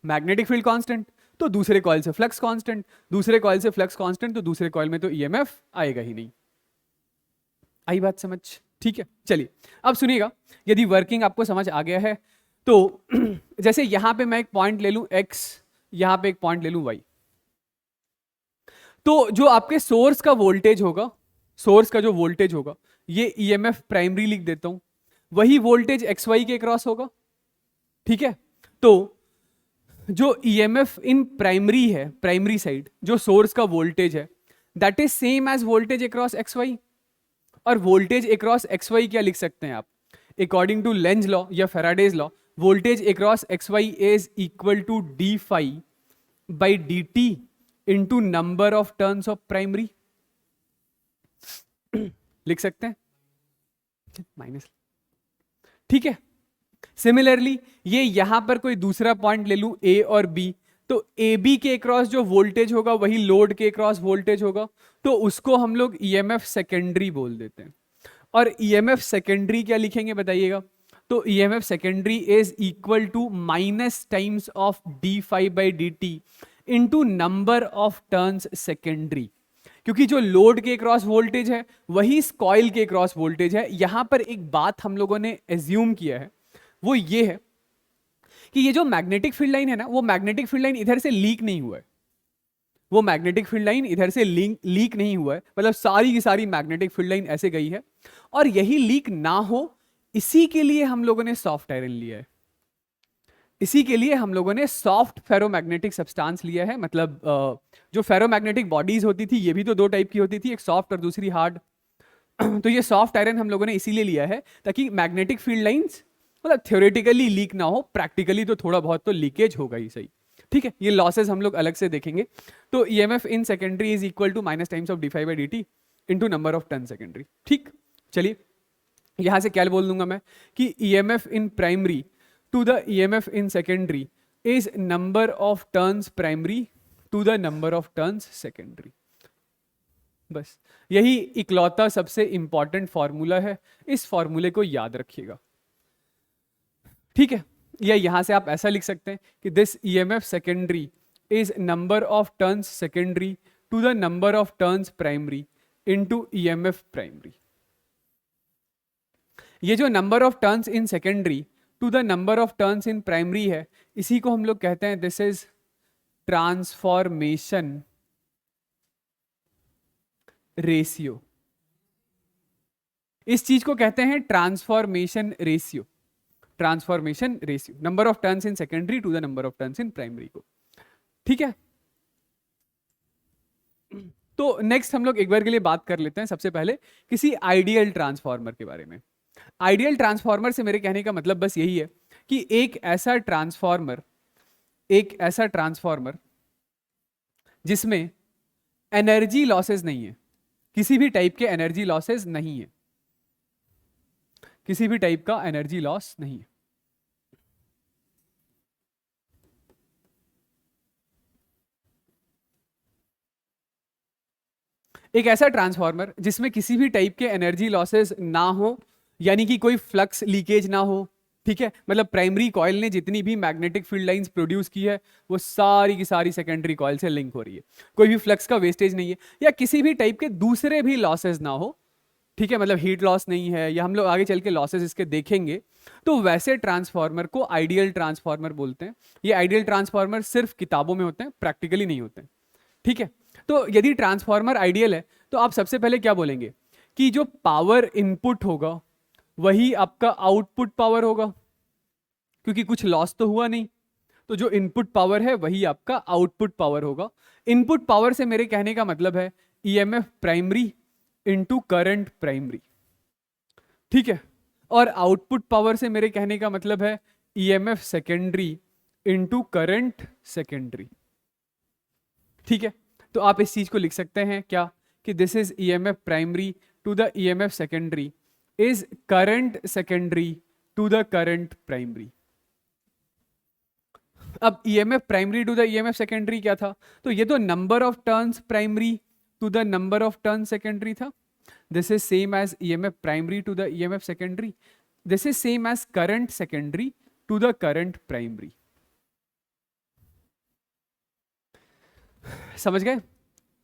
magnetic field constant, तो दूसरे कॉइल से फ्लक्स कांस्टेंट, दूसरे कॉइल से फ्लक्स कांस्टेंट, तो दूसरे कॉइल में तो ईएमएफ आएगा ही नहीं। आई बात समझ? ठीक है, चलिए अब सुनिएगा, यदि वर्किंग आपको समझ आ गया है तो जैसे यहां पे मैं एक पॉइंट ले लूं x, यहां पे एक पॉइंट ले लूं y, तो जो आपके सोर्स का वोल्टेज होगा, सोर्स का जो वोल्टेज होगा, ये ईएमएफ प्राइमरी लिख देता हूं, वही वोल्टेज एक्स वाई के क्रॉस होगा, ठीक है। तो जो ईएमएफ इन प्राइमरी है, प्राइमरी साइड जो सोर्स का वोल्टेज है, that is same as voltage across X Y. और वोल्टेज अक्रॉस एक्स वाई क्या लिख सकते हैं आप? अकॉर्डिंग टू लेंज लॉ या Faraday's law, voltage across X Y is equal to D phi by D T into number of turns of primary. लिख सकते हैं माइनस, ठीक है। सिमिलरली ये यहां पर कोई दूसरा पॉइंट ले लूं ए और बी, तो ए बी के अक्रॉस जो वोल्टेज होगा वही लोड के अक्रॉस वोल्टेज होगा, तो उसको हम लोग ईएमएफ सेकेंडरी बोल देते हैं। और ईएमएफ सेकेंडरी क्या लिखेंगे बताइएगा? तो EMF secondary is equal to minus times of D phi by D T into number of turns secondary, क्योंकि जो लोड के क्रॉस वोल्टेज है वही इस कॉइल के क्रॉस वोल्टेज है। यहां पर एक बात हम लोगों ने एज्यूम किया है, वो ये है कि ये जो मैग्नेटिक फील्ड लाइन है ना, वो मैग्नेटिक फील्ड लाइन इधर से लीक नहीं हुआ है, वो मैग्नेटिक फील्ड लाइन इधर से लीक नहीं हुआ है, मतलब सारी की सारी मैग्नेटिक फील्ड लाइन ऐसे गई है। और यही लीक ना हो, इसी के लिए हम लोगों ने सॉफ्ट आयरन लिया है, इसी के लिए हम लोगों ने सॉफ्ट फेरोमैग्नेटिक सब्सटेंस लिया है। मतलब जो फेरोमैग्नेटिक बॉडीज होती थी ये भी तो दो टाइप की होती थी, एक सॉफ्ट और दूसरी हार्ड। तो ये सॉफ्ट आयरन हम लोगों ने इसीलिए लिया है ताकि मैग्नेटिक फील्ड लाइंस मतलब थ्योरेटिकली लीक ना हो, प्रैक्टिकली तो थोड़ा बहुत तो लीकेज होगा ही सही। ठीक है, ये लॉसेस हम लोग अलग से देखेंगे। तो EMF in secondary is equal to minus times of D phi by D T into number of turn secondary. ठीक, चलिए यहां से क्या बोल दूंगा मैं कि EMF in primary to the EMF in secondary is number of turns primary to the number of turns secondary. बस यही इकलौता सबसे इंपॉर्टेंट फॉर्मूला है, इस फॉर्मूले को याद रखिएगा। ठीक है, या यहां से आप ऐसा लिख सकते हैं कि this EMF secondary is number of turns secondary to the number of turns primary into EMF primary. ये जो number of turns in secondary to the number of turns in primary है, इसी को हम लोग कहते हैं दिस इज ट्रांसफॉर्मेशन रेशियो। इस चीज को कहते हैं transformation ratio, transformation ratio, number of turns in secondary to the number of turns in primary को। ठीक है, तो नेक्स्ट हम लोग एक बार के लिए बात कर लेते हैं सबसे पहले किसी आइडियल ट्रांसफार्मर के बारे में। आइडियल ट्रांसफार्मर से मेरे कहने का मतलब बस यही है कि एक ऐसा ट्रांसफार्मर जिसमें एनर्जी लॉसेस नहीं है, किसी भी टाइप के एनर्जी लॉसेस नहीं है, किसी भी टाइप का एनर्जी लॉस नहीं है। एक ऐसा ट्रांसफार्मर जिसमें किसी भी टाइप के एनर्जी लॉसेस ना हो, यानी कि कोई फ्लक्स लीकेज ना हो। ठीक है, मतलब प्राइमरी कॉइल ने जितनी भी मैग्नेटिक फील्ड लाइंस प्रोड्यूस की है वो सारी की सारी सेकेंडरी कॉइल से लिंक हो रही है, कोई भी फ्लक्स का वेस्टेज नहीं है, या किसी भी टाइप के दूसरे भी लॉसेस ना हो। ठीक है, मतलब हीट लॉस नहीं है, या हम लोग आगे चल के लॉसेस इसके देखेंगे। तो वैसे ट्रांसफार्मर को आइडियल ट्रांसफार्मर बोलते हैं। ये आइडियल ट्रांसफार्मर सिर्फ किताबों में होते हैं, प्रैक्टिकली नहीं होते हैं। ठीक है, तो यदि ट्रांसफार्मर आइडियल है तो आप सबसे पहले क्या बोलेंगे कि जो पावर इनपुट होगा वही आपका आउटपुट पावर होगा, क्योंकि कुछ लॉस तो हुआ नहीं, तो जो इनपुट पावर है वही आपका आउटपुट पावर होगा। इनपुट पावर से मेरे कहने का मतलब है EMF primary into current primary. ठीक है, और आउटपुट पावर से मेरे कहने का मतलब है EMF secondary into current secondary. ठीक है, तो आप इस चीज को लिख सकते हैं क्या कि this is EMF primary to the EMF secondary is current secondary to the current primary. अब EMF primary to the EMF secondary क्या था, तो ये तो number of turns primary to the number of turn secondary था। This is same as EMF primary to the EMF secondary, this is same as current secondary to the current primary. समझ गए?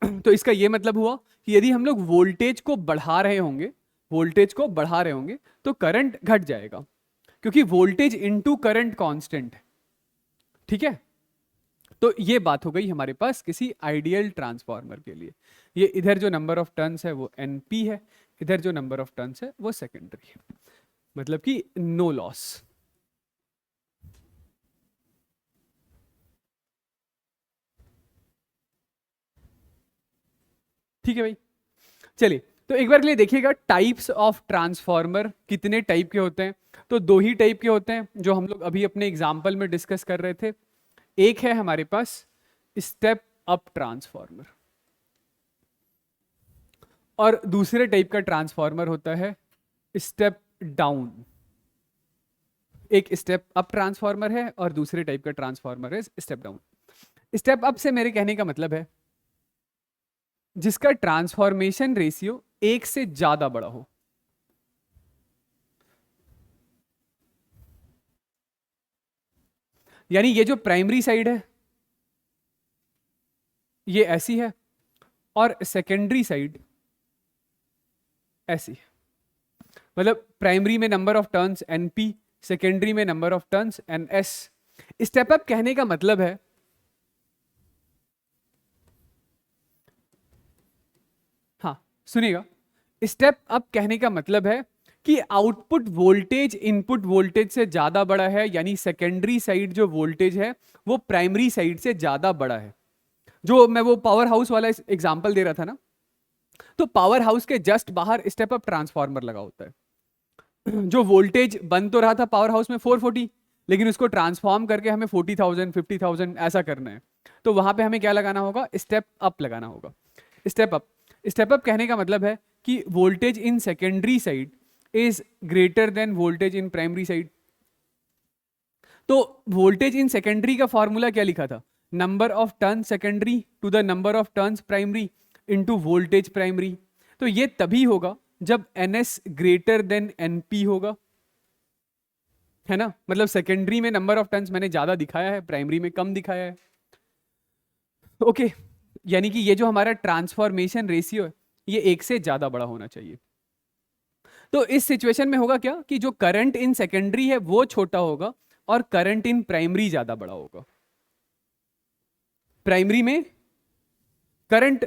तो इसका ये मतलब हुआ कि यदि हम लोग वोल्टेज को बढ़ा रहे होंगे तो करंट घट जाएगा, क्योंकि वोल्टेज इनटू करंट कांस्टेंट है। ठीक है, तो ये बात हो गई हमारे पास किसी आइडियल ट्रांसफार्मर के लिए। ये इधर जो नंबर ऑफ टर्न्स है वो एनपी है, इधर जो नंबर ऑफ टर्न्स है वो सेकेंडरी है, मतलब कि नो लॉस। ठीक है भाई, चलिए तो एक बार के लिए देखिएगा टाइप्स ऑफ ट्रांसफार्मर कितने टाइप के होते हैं। तो दो ही टाइप के होते हैं जो हम लोग अभी अपने एग्जाम्पल में डिस्कस कर रहे थे। एक है हमारे पास स्टेप अप ट्रांसफार्मर, और दूसरे टाइप का ट्रांसफार्मर होता है स्टेप डाउन। एक स्टेप अप ट्रांसफार्मर है और दूसरे टाइप का ट्रांसफार्मर है स्टेप डाउन। स्टेप अप से मेरे कहने का मतलब है जिसका ट्रांसफॉर्मेशन रेशियो एक से ज्यादा बड़ा हो। यानी ये जो प्राइमरी साइड है ये ऐसी है और सेकेंडरी साइड ऐसी है। मतलब प्राइमरी में number of turns NP, secondary में number of turns NS. Step up कहने का मतलब है, हाँ सुनिएगा, स्टेप अप कहने का मतलब है कि आउटपुट वोल्टेज इनपुट वोल्टेज से ज्यादा बड़ा है, यानी सेकेंडरी साइड जो वोल्टेज है वो प्राइमरी साइड से ज्यादा बड़ा है। जो मैं वो पावर हाउस वाला एग्जांपल दे रहा था ना, तो पावर हाउस के जस्ट बाहर स्टेप अप ट्रांसफार्मर लगा होता है। जो वोल्टेज बन तो रहा था पावर हाउस में 440, लेकिन उसको ट्रांसफॉर्म करके हमें 40,000 50,000 ऐसा करना है, तो वहां पे हमें क्या लगाना होगा, स्टेप अप लगाना होगा। स्टेप अप, स्टेप अप कहने का मतलब है कि voltage in secondary side is greater than voltage in primary side. तो वोल्टेज इन सेकेंडरी का फॉर्मूला क्या लिखा था, number of turn secondary to the number of turns primary into voltage primary. तो ये तभी होगा जब NS ग्रेटर देन NP होगा, है ना। मतलब सेकेंडरी में नंबर ऑफ टर्न्स मैंने ज्यादा दिखाया है, प्राइमरी में कम दिखाया है। ओके, यानी कि ये जो हमारा ट्रांसफॉर्मेशन रेशियो है ये 1 से ज्यादा बड़ा होना चाहिए। तो इस सिचुएशन में होगा क्या कि जो करंट इन सेकेंडरी है वो छोटा होगा और करंट इन प्राइमरी ज्यादा बड़ा होगा। प्राइमरी में करंट,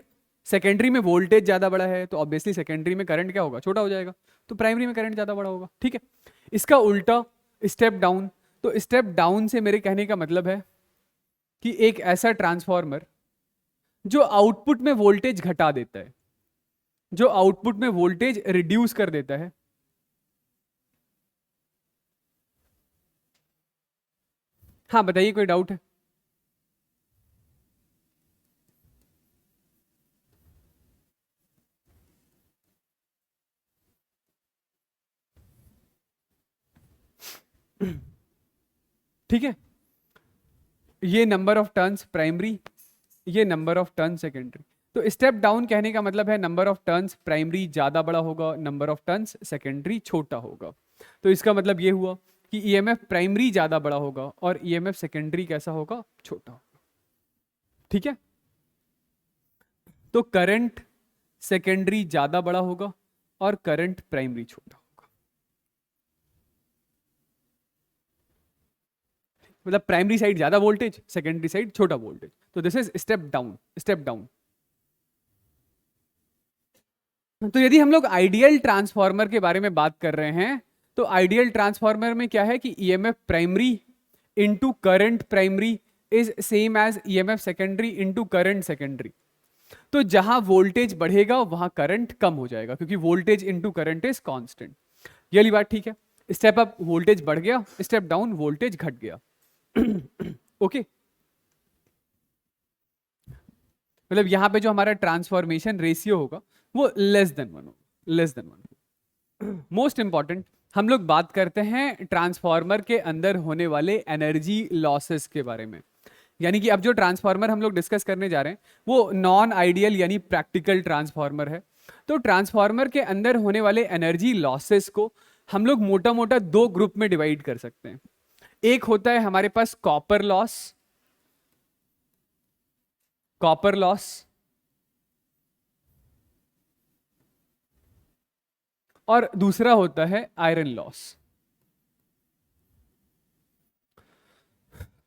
सेकेंडरी में वोल्टेज ज्यादा बड़ा है तो ऑब्वियसली सेकेंडरी में करंट क्या होगा, छोटा हो जाएगा, तो प्राइमरी में करंट ज्यादा बड़ा होगा। ठीक है, इसका उल्टा स्टेप डाउन, तो स्टेप डाउन से मेरे कहने का मतलब है कि एक ऐसा ट्रांसफॉर्मर जो आउटपुट में वोल्टेज घटा देता है, जो आउटपुट में वोल्टेज रिड्यूस कर देता है। हाँ बताइए, कोई डाउट है? ठीक है, ये नंबर ऑफ टर्न्स प्राइमरी, ये नंबर ऑफ टर्न सेकेंडरी। तो स्टेप डाउन कहने का मतलब है नंबर ऑफ टर्न्स प्राइमरी ज्यादा बड़ा होगा, नंबर ऑफ टर्न्स सेकेंडरी छोटा होगा। तो इसका मतलब ये हुआ कि ईएमएफ प्राइमरी ज्यादा बड़ा होगा और ईएमएफ सेकेंडरी कैसा होगा, छोटा होगा। ठीक है, तो करंट सेकेंडरी ज्यादा बड़ा होगा और करंट प्राइमरी छोटा होगा। मतलब प्राइमरी साइड ज्यादा वोल्टेज, सेकेंडरी साइड छोटा वोल्टेज। तो this is step down, step down. तो यदि हम लोग आइडियल ट्रांसफार्मर के बारे में बात कर रहे हैं, तो आइडियल ट्रांसफार्मर में क्या है कि EMF primary into current primary is same as EMF secondary into current secondary. तो जहां वोल्टेज बढ़ेगा वहां करंट कम हो जाएगा, क्योंकि voltage into current is constant. ये वाली बात ठीक है। स्टेप अप वोल्टेज बढ़ गया, स्टेप डाउन वोल्टेज घट गया। ओके मतलब यहां पे जो हमारा ट्रांसफॉर्मेशन रेशियो होगा वो लेस देन 1 होगा, लेस देन 1। मोस्ट इंपॉर्टेंट, हम लोग बात करते हैं ट्रांसफार्मर के अंदर होने वाले एनर्जी लॉसेस के बारे में। यानी कि अब जो ट्रांसफार्मर हम लोग डिस्कस करने जा रहे हैं वो नॉन आइडियल यानी प्रैक्टिकल ट्रांसफार्मर है। तो ट्रांसफार्मर के अंदर होने वाले एनर्जी लॉसेस को हम लोग मोटा मोटा 2 ग्रुप में डिवाइड कर सकते हैं। एक होता है हमारे पास कॉपर लॉस, कॉपर लॉस, और दूसरा होता है आयरन लॉस।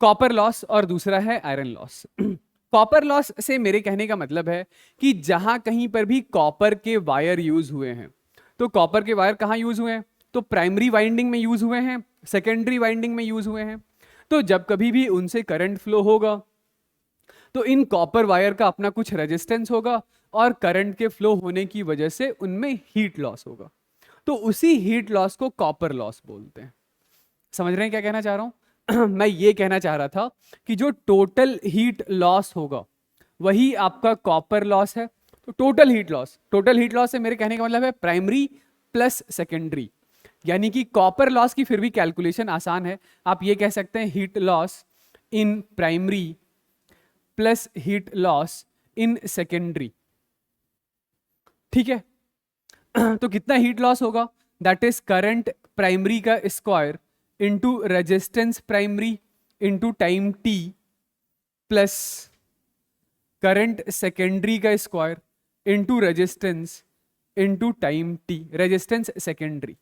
कॉपर लॉस और दूसरा है आयरन लॉस। कॉपर लॉस से मेरे कहने का मतलब है कि जहां कहीं पर भी कॉपर के वायर यूज हुए हैं, तो कॉपर के वायर कहां यूज हुए हैं, तो प्राइमरी वाइंडिंग में यूज हुए हैं, सेकेंडरी वाइंडिंग में यूज हुए हैं। तो जब कभी भी उनसे करंट फ्लो होगा तो इन कॉपर वायर का अपना कुछ रेजिस्टेंस होगा और करंट के फ्लो होने की वजह से उनमें हीट लॉस होगा। तो उसी हीट लॉस को कॉपर लॉस बोलते हैं। समझ रहे हैं क्या कहना चाह रहा हूं? मैं ये कहना चाह रहा था कि जो टोटल हीट लॉस होगा वही आपका कॉपर लॉस है। तो total heat loss, total heat loss से मेरे कहने का मतलब है प्राइमरी प्लस सेकेंडरी। यानी कि कॉपर लॉस की फिर भी कैलकुलेशन आसान है, आप ये कह सकते हैं heat loss in primary plus heat loss in secondary. ठीक है, तो कितना हीट लॉस होगा, दैट इज करंट प्राइमरी का square into resistance primary into time t plus current secondary का square into resistance into time t, resistance secondary.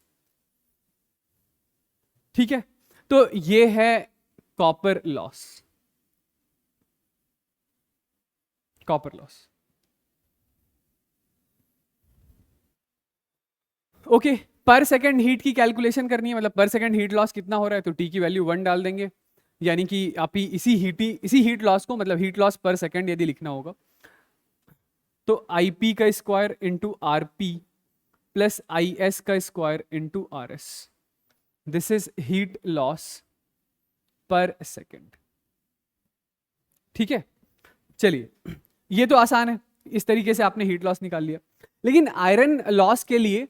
ठीक है, तो ये है copper loss, copper loss. Okay, पर सेकंड हीट की कैलकुलेशन करनी है, मतलब पर सेकंड हीट लॉस कितना हो रहा है, तो टी की वैल्यू 1 डाल देंगे, यानी कि आप ही इसी हीट लॉस को, मतलब हीट लॉस पर सेकंड यदि लिखना होगा तो आई पी का square into R P plus I S का square into R S, this is heat loss per second. ठीक है, चलिए ये तो आसान है, इस तरीके से आपने हीट लॉस निकाल लिया। लेकिन आयरन लॉस के लिए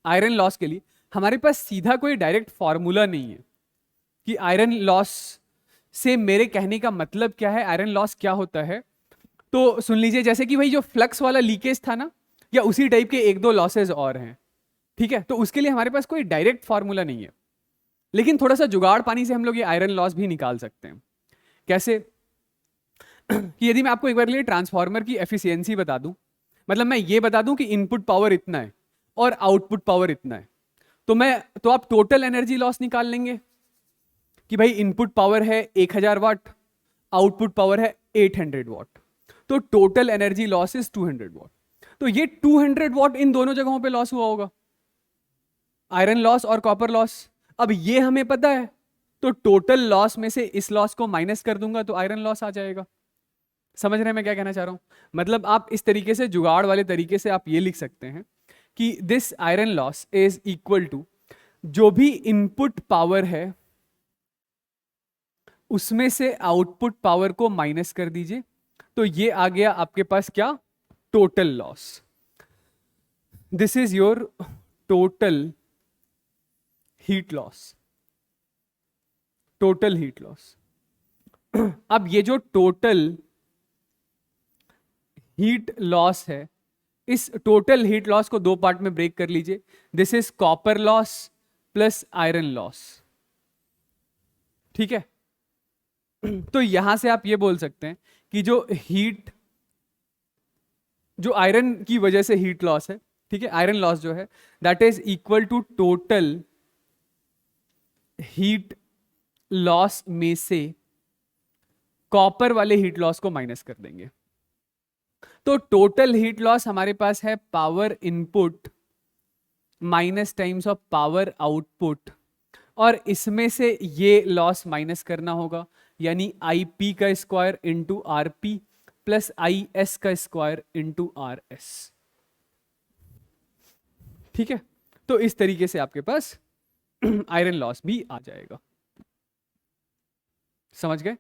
आयरन लॉस के लिए हमारे पास सीधा कोई डायरेक्ट फॉर्मूला नहीं है कि आयरन लॉस से मेरे कहने का मतलब क्या है, आयरन लॉस क्या होता है। तो सुन लीजिए, जैसे कि भाई जो फ्लक्स वाला लीकेज था ना, या उसी टाइप के एक दो लॉसेज और हैं। ठीक है, तो उसके लिए हमारे पास कोई डायरेक्ट फॉर्मूला नहीं है, लेकिन थोड़ा सा जुगाड़ पानी से हम लोग ये आयरन लॉस भी निकाल सकते हैं। कैसे कि यदि मैं आपको एक बार के लिए ट्रांसफार्मर की एफिशिएंसी बता दूं, मतलब मैं ये बता दूं कि इनपुट पावर इतना है और आउटपुट पावर इतना है, तो आप टोटल एनर्जी लॉस निकाल लेंगे कि भाई इनपुट पावर है 1000 वाट, आउटपुट पावर है 800 वाट, तो टोटल एनर्जी लॉस इज 200 वाट। तो ये 200 वाट इन दोनों जगहों पे लॉस हुआ होगा, आयरन लॉस और कॉपर लॉस। अब ये हमें पता है, तो टोटल लॉस में से इस लॉस को माइनस कर दूंगा तो आयरन लॉस आ जाएगा। समझ रहे हैं मैं क्या कहना चाह रहा हूं? मतलब आप इस तरीके से, जुगाड़ वाले तरीके से आप ये लिख सकते हैं कि this iron loss is equal to जो भी इनपुट पावर है उसमें से आउटपुट पावर को माइनस कर दीजिए, तो ये आ गया आपके पास क्या, total loss. This is your total heat loss, total heat loss. अब ये जो टोटल हीट लॉस है, इस टोटल हीट लॉस को दो पार्ट में ब्रेक कर लीजिए, this is copper loss plus iron loss. ठीक है, तो यहां से आप ये बोल सकते हैं कि जो आयरन की वजह से हीट लॉस है, ठीक है, आयरन लॉस जो है that is equal to total heat loss में से कॉपर वाले हीट लॉस को माइनस कर देंगे। तो टोटल हीट लॉस हमारे पास है power input minus times of power output, और इसमें से ये लॉस माइनस करना होगा, यानी आई पी का square into R P plus I S का स्क्वायर इंटू आर एस। ठीक है, तो इस तरीके से आपके पास आयरन लॉस भी आ जाएगा। समझ गए?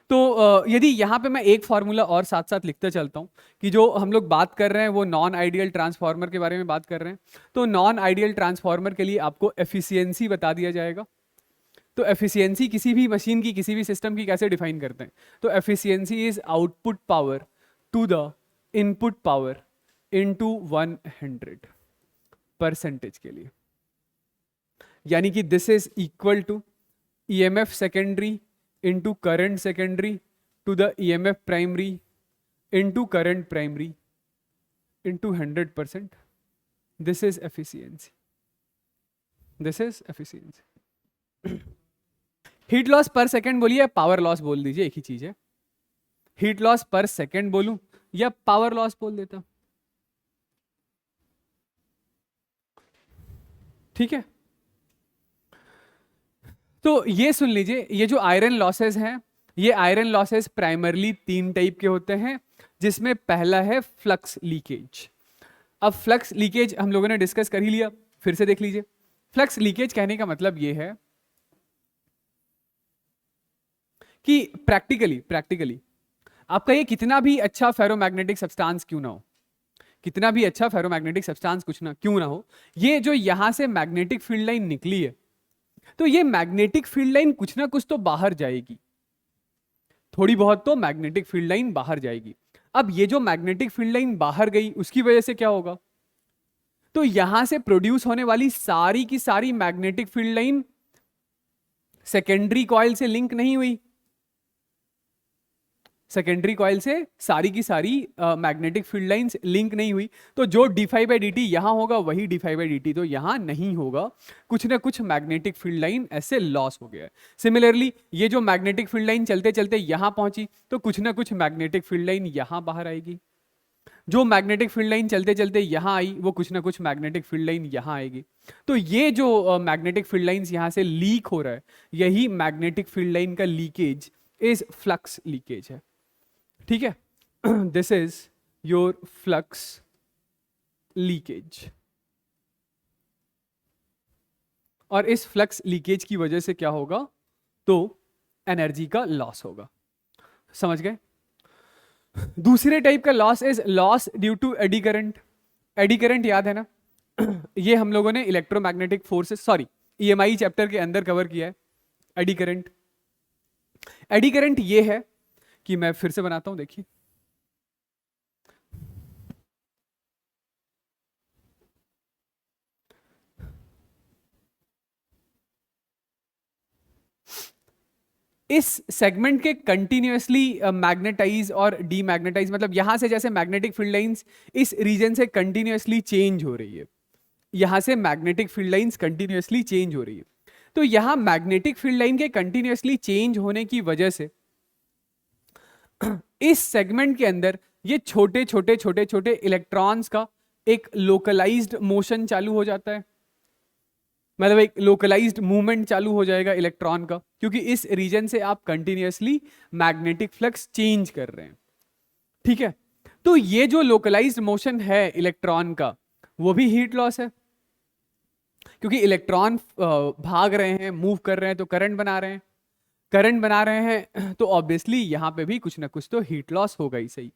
तो यदि यहां पे मैं एक फॉर्मूला और साथ साथ लिखते चलता हूं कि जो हम लोग बात कर रहे हैं वो नॉन आइडियल ट्रांसफार्मर के बारे में बात कर रहे हैं, तो नॉन आइडियल ट्रांसफार्मर के लिए आपको एफिशिएंसी बता दिया जाएगा। तो एफिशिएंसी किसी भी मशीन की, किसी भी सिस्टम की कैसे डिफाइन करते हैं, तो efficiency is output power to the input power into 100% के लिए, यानी कि this is equal to EMF secondary into current secondary to the EMF primary into current primary into 100%. This is efficiency. This is efficiency. Heat loss पर second बोलिए, power loss बोल दीजिए, एक ही चीज है। हीट लॉस पर सेकेंड बोलूं या पावर लॉस बोल देता, ठीक है। तो ये सुन लीजिए, ये जो आयरन लॉसेस हैं, ये आयरन लॉसेस प्राइमरली 3 टाइप के होते हैं, जिसमें पहला है फ्लक्स लीकेज। अब फ्लक्स लीकेज हम लोगों ने डिस्कस कर ही लिया, फिर से देख लीजिए। फ्लक्स लीकेज कहने का मतलब ये है कि प्रैक्टिकली आपका ये कितना भी अच्छा फेरोमैग्नेटिक सब्सटेंस क्यों ना हो, कितना भी अच्छा फेरोमैग्नेटिक सब्सटेंस क्यों ना हो, ये जो यहां से मैग्नेटिक फील्ड लाइन निकली है, तो ये मैग्नेटिक फील्ड लाइन कुछ ना कुछ तो बाहर जाएगी, थोड़ी बहुत तो मैग्नेटिक फील्ड लाइन बाहर जाएगी। अब ये जो मैग्नेटिक फील्ड लाइन बाहर गई, उसकी वजह से क्या होगा, तो यहां से प्रोड्यूस होने वाली सारी की सारी magnetic field line secondary coil से लिंक नहीं हुई, सेकेंडरी कॉइल से सारी की सारी मैग्नेटिक फील्ड लाइंस लिंक नहीं हुई, तो जो d∅dt यहां होगा वही d∅dt तो यहां नहीं होगा, कुछ ना कुछ मैग्नेटिक फील्ड लाइन ऐसे लॉस हो गया है। सिमिलरली ये जो मैग्नेटिक फील्ड लाइन चलते चलते यहां पहुंची तो कुछ ना कुछ मैग्नेटिक फील्ड लाइन यहां बाहर आएगी, जो मैग्नेटिक फील्ड लाइन चलते चलते यहां आई वो कुछ ना कुछ मैग्नेटिक फील्ड लाइन यहां आएगी। तो ये जो मैग्नेटिक फील्ड लाइंस यहां से लीक हो रहा है, यही मैग्नेटिक फील्ड लाइन का लीकेज इज फ्लक्स लीकेज है। ठीक है, this is your flux leakage. और इस फ्लक्स लीकेज की वजह से क्या होगा, तो एनर्जी का लॉस होगा। समझ गए? दूसरे टाइप का loss is loss due to eddy current. Eddy current याद है ना, ये हम लोगों ने इलेक्ट्रोमैग्नेटिक फोर्सेस EMI चैप्टर के अंदर कवर किया है। एडी करंट, एडी करंट ये है कि मैं फिर से बनाता हूं, देखिए इस सेगमेंट के कंटिन्यूअसली मैग्नेटाइज और डीमैग्नेटाइज, मतलब यहां से जैसे मैग्नेटिक फील्ड लाइंस इस रीजन से कंटिन्यूअसली चेंज हो रही है, यहां से magnetic field lines continuously change हो रही है, तो यहां मैग्नेटिक फील्ड लाइन के कंटिन्यूअसली चेंज होने की वजह से इस सेगमेंट के अंदर ये छोटे छोटे छोटे छोटे इलेक्ट्रॉन्स का एक लोकलाइज्ड मोशन चालू हो जाता है, मतलब एक लोकलाइज्ड मूवमेंट चालू हो जाएगा इलेक्ट्रॉन का, क्योंकि इस रीजन से आप कंटिन्यूअसली मैग्नेटिक फ्लक्स चेंज कर रहे हैं। ठीक है, तो ये जो लोकलाइज्ड मोशन है इलेक्ट्रॉन का वो भी हीट लॉस है, क्योंकि इलेक्ट्रॉन भाग रहे हैं, मूव कर रहे हैं, तो करंट बना रहे हैं, करंट बना रहे हैं, तो ऑब्वियसली यहां पे भी कुछ ना कुछ तो हीट लॉस होगा ही सही।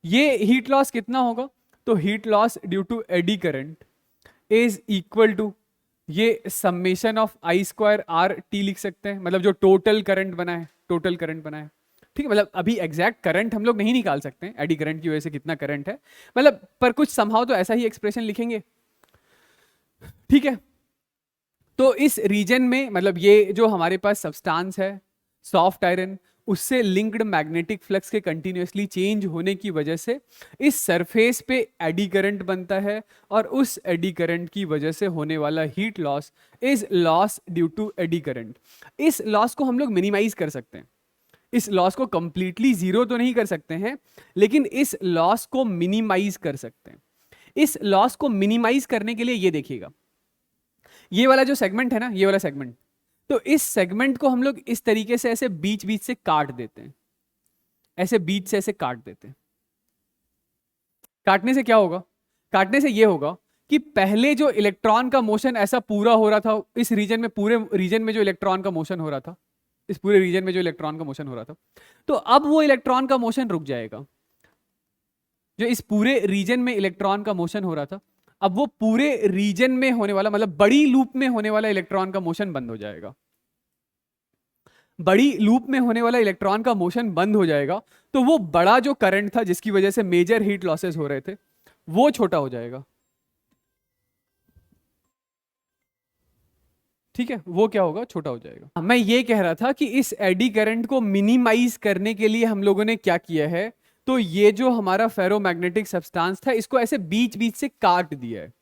ये हीट लॉस कितना होगा, तो heat loss due to eddy current is equal to ये समेशन ऑफ I²R⁻T लिख सकते हैं, मतलब जो टोटल करंट बना है, टोटल करंट बना है। ठीक है, मतलब अभी एग्जैक्ट करंट हम लोग नहीं निकाल सकते हैं एडी करंट की वजह से कितना करंट है, मतलब पर कुछ समहाउ तो ऐसा ही एक्सप्रेशन लिखेंगे। ठीक है, तो इस रीजन में मतलब ये जो हमारे पास सब्सटेंस है सॉफ्ट आयरन, उससे लिंक्ड मैग्नेटिक फ्लक्स के कंटिन्यूअसली चेंज होने की वजह से इस सरफेस पे एडी करंट बनता है, और उस एडी करंट की वजह से होने वाला heat loss is loss due to eddy current. इस लॉस को हम लोग मिनिमाइज कर सकते हैं, इस लॉस को कंप्लीटली जीरो तो नहीं कर सकते हैं, लेकिन इस लॉस को मिनिमाइज कर सकते हैं। इस लॉस को मिनिमाइज करने के लिए ये देखिएगा, ये वाला जो सेगमेंट है ना, ये वाला सेगमेंट, तो इस सेगमेंट को हम लोग इस तरीके से ऐसे बीच बीच से काट देते हैं, ऐसे बीच से ऐसे काट देते हैं। काटने से क्या होगा, काटने से ये होगा कि पहले जो इलेक्ट्रॉन का मोशन ऐसा पूरा हो रहा था इस रीजन में, पूरे रीजन में जो इलेक्ट्रॉन का मोशन हो रहा था, इस पूरे रीजन में जो इलेक्ट्रॉन का मोशन हो रहा था, तो अब वो इलेक्ट्रॉन का मोशन रुक जाएगा। जो इस पूरे रीजन में इलेक्ट्रॉन का मोशन हो रहा था, अब वो पूरे रीजन में होने वाला, मतलब बड़ी लूप में होने वाला इलेक्ट्रॉन का मोशन बंद हो जाएगा। बड़ी लूप में होने वाला इलेक्ट्रॉन का मोशन बंद हो जाएगा, तो वो बड़ा जो करंट था जिसकी वजह से मेजर हीट लॉसेस हो रहे थे, वो छोटा हो जाएगा। ठीक है, वो क्या होगा, छोटा हो जाएगा। मैं ये कह रहा था कि इस एडी करंट को मिनिमाइज करने के लिए हम लोगों ने क्या किया है, तो ये जो हमारा फेरोमैग्नेटिक सब्सटेंस था इसको ऐसे बीच बीच से काट दिया है,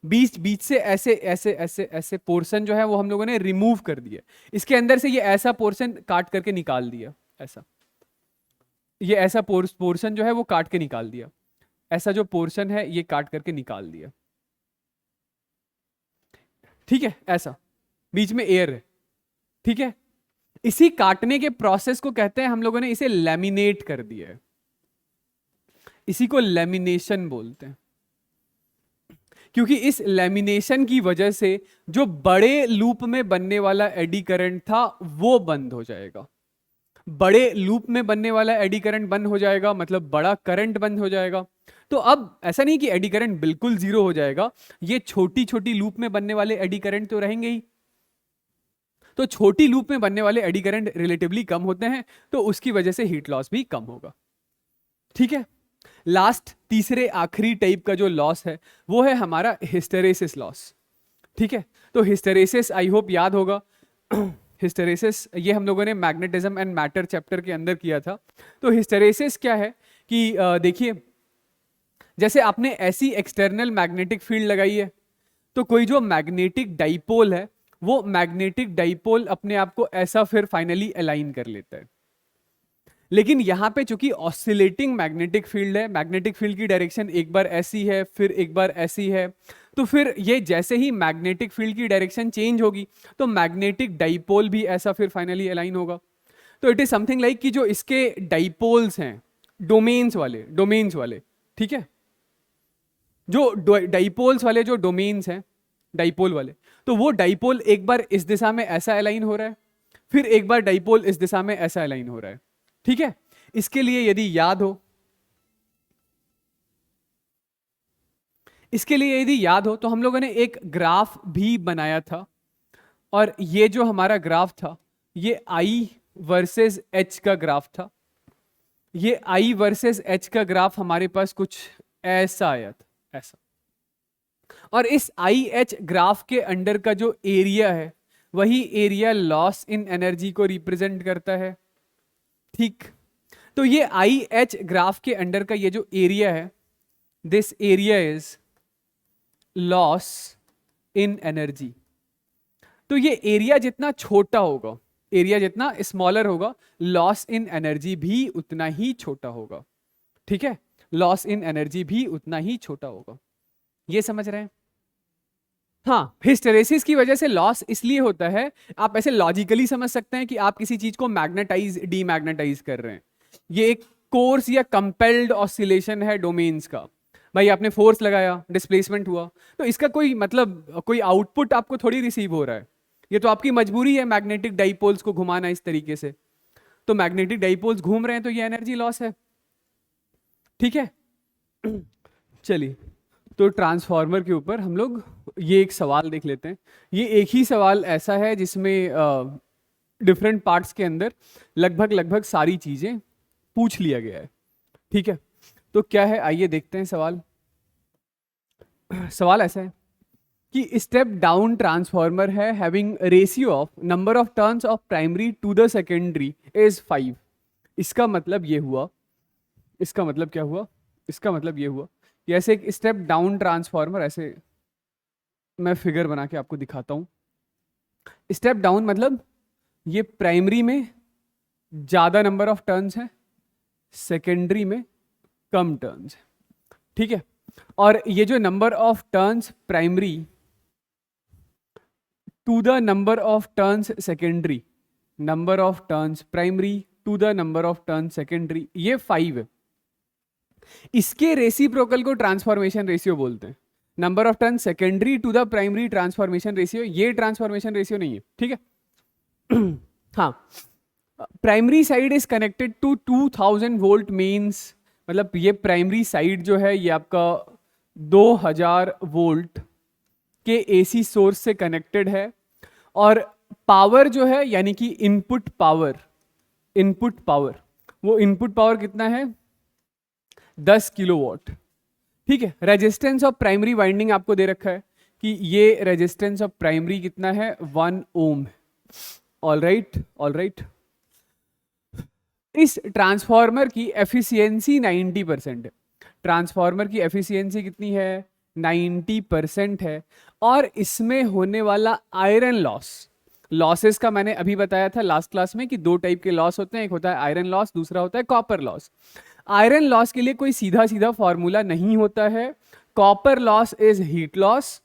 बीच बीच से ऐसे ऐसे ऐसे ऐसे पोर्शन जो है वो हम लोगों ने रिमूव कर दिया। इसके अंदर से ये ऐसा पोर्शन काट करके निकाल दिया, ऐसा ये ऐसा पोर्शन जो है वो काट के निकाल दिया, ऐसा जो पोर्शन है ये काट करके निकाल दिया। ठीक है, ऐसा बीच में एयर है। ठीक है, इसी काटने के प्रोसेस को कहते हैं हम लोगों ने इसे लैमिनेट कर दिया है, इसी को लैमिनेशन बोलते हैं, क्योंकि इस लैमिनेशन की वजह से जो बड़े लूप में बनने वाला एडी करंट था वो बंद हो जाएगा। बड़े लूप में बनने वाला एडी करंट बंद हो जाएगा, मतलब बड़ा करंट बंद हो जाएगा। तो अब ऐसा नहीं कि एडी करंट बिल्कुल जीरो हो जाएगा, ये छोटी छोटी लूप में बनने वाले एडी करंट तो रहेंगे ही, तो छोटी लूप में बनने वाले एडी करंट रिलेटिवली कम होते हैं, तो उसकी वजह से हीट लॉस भी कम होगा। ठीक है, लास्ट तीसरे आखिरी टाइप का जो लॉस है वो है हमारा हिस्टेरेसिस लॉस। ठीक है, तो हिस्टेरेसिस आई होप याद होगा हिस्टेरेसिस, ये हम लोगों ने मैग्नेटिज्म एंड मैटर चैप्टर के अंदर किया था। तो हिस्टेरेसिस क्या है कि देखिए, जैसे आपने ऐसी एक्सटर्नल मैग्नेटिक फील्ड लगाई है, तो कोई जो मैग्नेटिक डाइपोल है, वो मैग्नेटिक डाइपोल अपने आप को ऐसा फिर फाइनली अलाइन कर लेता है। लेकिन यहां पे चूंकि ऑसिलेटिंग मैग्नेटिक फील्ड है, मैग्नेटिक फील्ड की डायरेक्शन एक बार ऐसी है, फिर एक बार ऐसी है, तो फिर ये जैसे ही मैग्नेटिक फील्ड की डायरेक्शन चेंज होगी, तो मैग्नेटिक डाइपोल भी ऐसा फिर फाइनली अलाइन होगा। तो इट इज समथिंग लाइक कि जो इसके डाइपोल्स हैं, डोमेन्स वाले, ठीक है, जो डाइपोल्स वाले जो डोमेन्स हैं, डाइपोल वाले, तो वो डाइपोल एक बार इस दिशा में ऐसा अलाइन हो रहा है, फिर एक बार डाइपोल इस दिशा में ऐसा अलाइन हो रहा है, ठीक है। इसके लिए यदि याद हो, तो हम लोगों ने एक ग्राफ भी बनाया था, और ये जो हमारा ग्राफ था, ये I वर्सेस H का ग्राफ था। ये I वर्सेस H का ग्राफ हमारे पास कुछ ऐसा आया था, ऐसा। और इस IH ग्राफ के अंडर का जो एरिया है, वही एरिया लॉस इन एनर्जी को रिप्रेजेंट करता है, ठीक। तो ये IH ग्राफ के अंडर का ये जो एरिया है, this area is loss in energy. तो ये एरिया जितना छोटा होगा, एरिया जितना स्मॉलर होगा, लॉस इन एनर्जी भी उतना ही छोटा होगा, ठीक है। लॉस इन एनर्जी भी उतना ही छोटा होगा, ये समझ रहे हैं? हाँ, हिस्टेरेसिस की वजह से लॉस इसलिए होता है, आप ऐसे लॉजिकली समझ सकते हैं कि आप किसी चीज को मैग्नेटाइज डीमैग्नेटाइज कर रहे हैं। ये एक कोर्स या कंपेल्ड ऑसिलेशन है डोमेन्स का। भाई आपने फोर्स लगाया, डिस्प्लेसमेंट हुआ, तो इसका कोई मतलब, कोई आउटपुट आपको थोड़ी रिसीव हो रहा है, ये तो आपकी मजबूरी है मैग्नेटिक डाइपोल्स को घुमाना इस तरीके से। तो मैग्नेटिक डाइपोल्स घूम रहे हैं, तो ये एनर्जी लॉस है, ठीक है। चलिए, तो ट्रांसफार्मर के ऊपर हम लोग ये एक सवाल देख लेते हैं। ये एक ही सवाल ऐसा है जिसमें डिफरेंट पार्ट्स के अंदर लगभग सारी चीजें पूछ लिया गया है, ठीक है। तो क्या है, आइए देखते हैं सवाल। सवाल ऐसा है कि स्टेप डाउन ट्रांसफार्मर है having ratio of number of turns of primary to the secondary is 5। इसका मतलब ये हुआ, इसका मतलब क्या हुआ, इसका मतलब ये हुआ कि ऐसे एक स्टेप डाउन ट्रांसफार्मर, ऐसे मैं फिगर बना के आपको दिखाता हूं। स्टेप डाउन मतलब ये प्राइमरी में ज्यादा नंबर ऑफ टर्न्स है, सेकेंडरी में कम टर्न्स है, ठीक है। और ये जो number of turns primary to the number of turns secondary, number of turns primary to the number of turns secondary, ये 5 है। इसके रेसिप्रोकल को ट्रांसफॉर्मेशन रेशियो बोलते हैं। Number of turn secondary to the primary transformation ratio, ये transformation ratio नहीं है, ठीक है। हाँ, primary side is connected to 2000 volt mains, मतलब ये प्राइमरी साइड जो है ये आपका 2000 वोल्ट के एसी सोर्स से कनेक्टेड है। और पावर जो है, यानी कि इनपुट पावर, वो इनपुट पावर कितना है, 10 किलोवाट, ठीक है। रेजिस्टेंस ऑफ प्राइमरी वाइंडिंग आपको दे रखा है कि ये रेजिस्टेंस ऑफ प्राइमरी कितना है, 1 ओम। All right. इस ट्रांसफार्मर की एफिशिएंसी 90% है। ट्रांसफार्मर की एफिशिएंसी कितनी है, 90% है। और इसमें होने वाला आयरन लॉसेस का मैंने अभी बताया था लास्ट क्लास में कि 2 टाइप के लॉस होते हैं, एक होता है आयरन लॉस, दूसरा होता है कॉपर लॉस। आयरन लॉस के लिए कोई सीधा फॉर्मूला नहीं होता है। Copper loss is heat loss,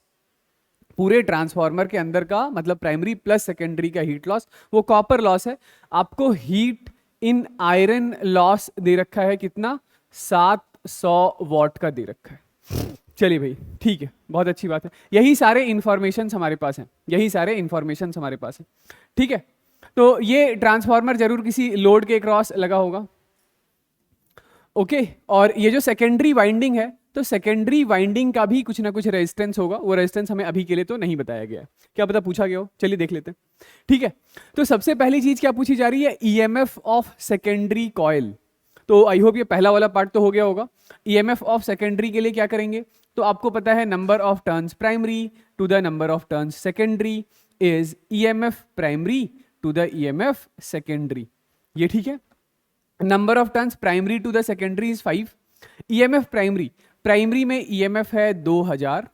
पूरे ट्रांसफार्मर के अंदर का, मतलब प्राइमरी प्लस सेकेंडरी का हीट लॉस, वो कॉपर लॉस है। आपको हीट इन आयरन लॉस दे रखा है कितना, 700 वॉट का दे रखा है। चलिए भाई, ठीक है, बहुत अच्छी बात है। यही सारे इंफॉर्मेशन हमारे पास हैं, ठीक है। तो ये ट्रांसफार्मर जरूर किसी लोड के क्रॉस लगा होगा, ओके। और ये जो सेकेंडरी वाइंडिंग है, तो सेकेंडरी वाइंडिंग का भी कुछ ना कुछ रेजिस्टेंस होगा। वो रेजिस्टेंस हमें अभी के लिए तो नहीं बताया गया है, क्या पता पूछा गया हो, चलिए देख लेते हैं, ठीक है। तो सबसे पहली चीज क्या पूछी जा रही है, ईएमएफ ऑफ सेकेंडरी कॉइल। तो आई होप ये पहला वाला पार्ट तो हो गया होगा। ईएमएफ ऑफ सेकेंडरी के लिए क्या करेंगे, तो आपको पता है number of turns primary to the number of turns secondary is EMF primary to the EMF secondary, ये ठीक है। Number of turns primary to the secondary is 5। EMF primary, primary में ईएमएफ है 2000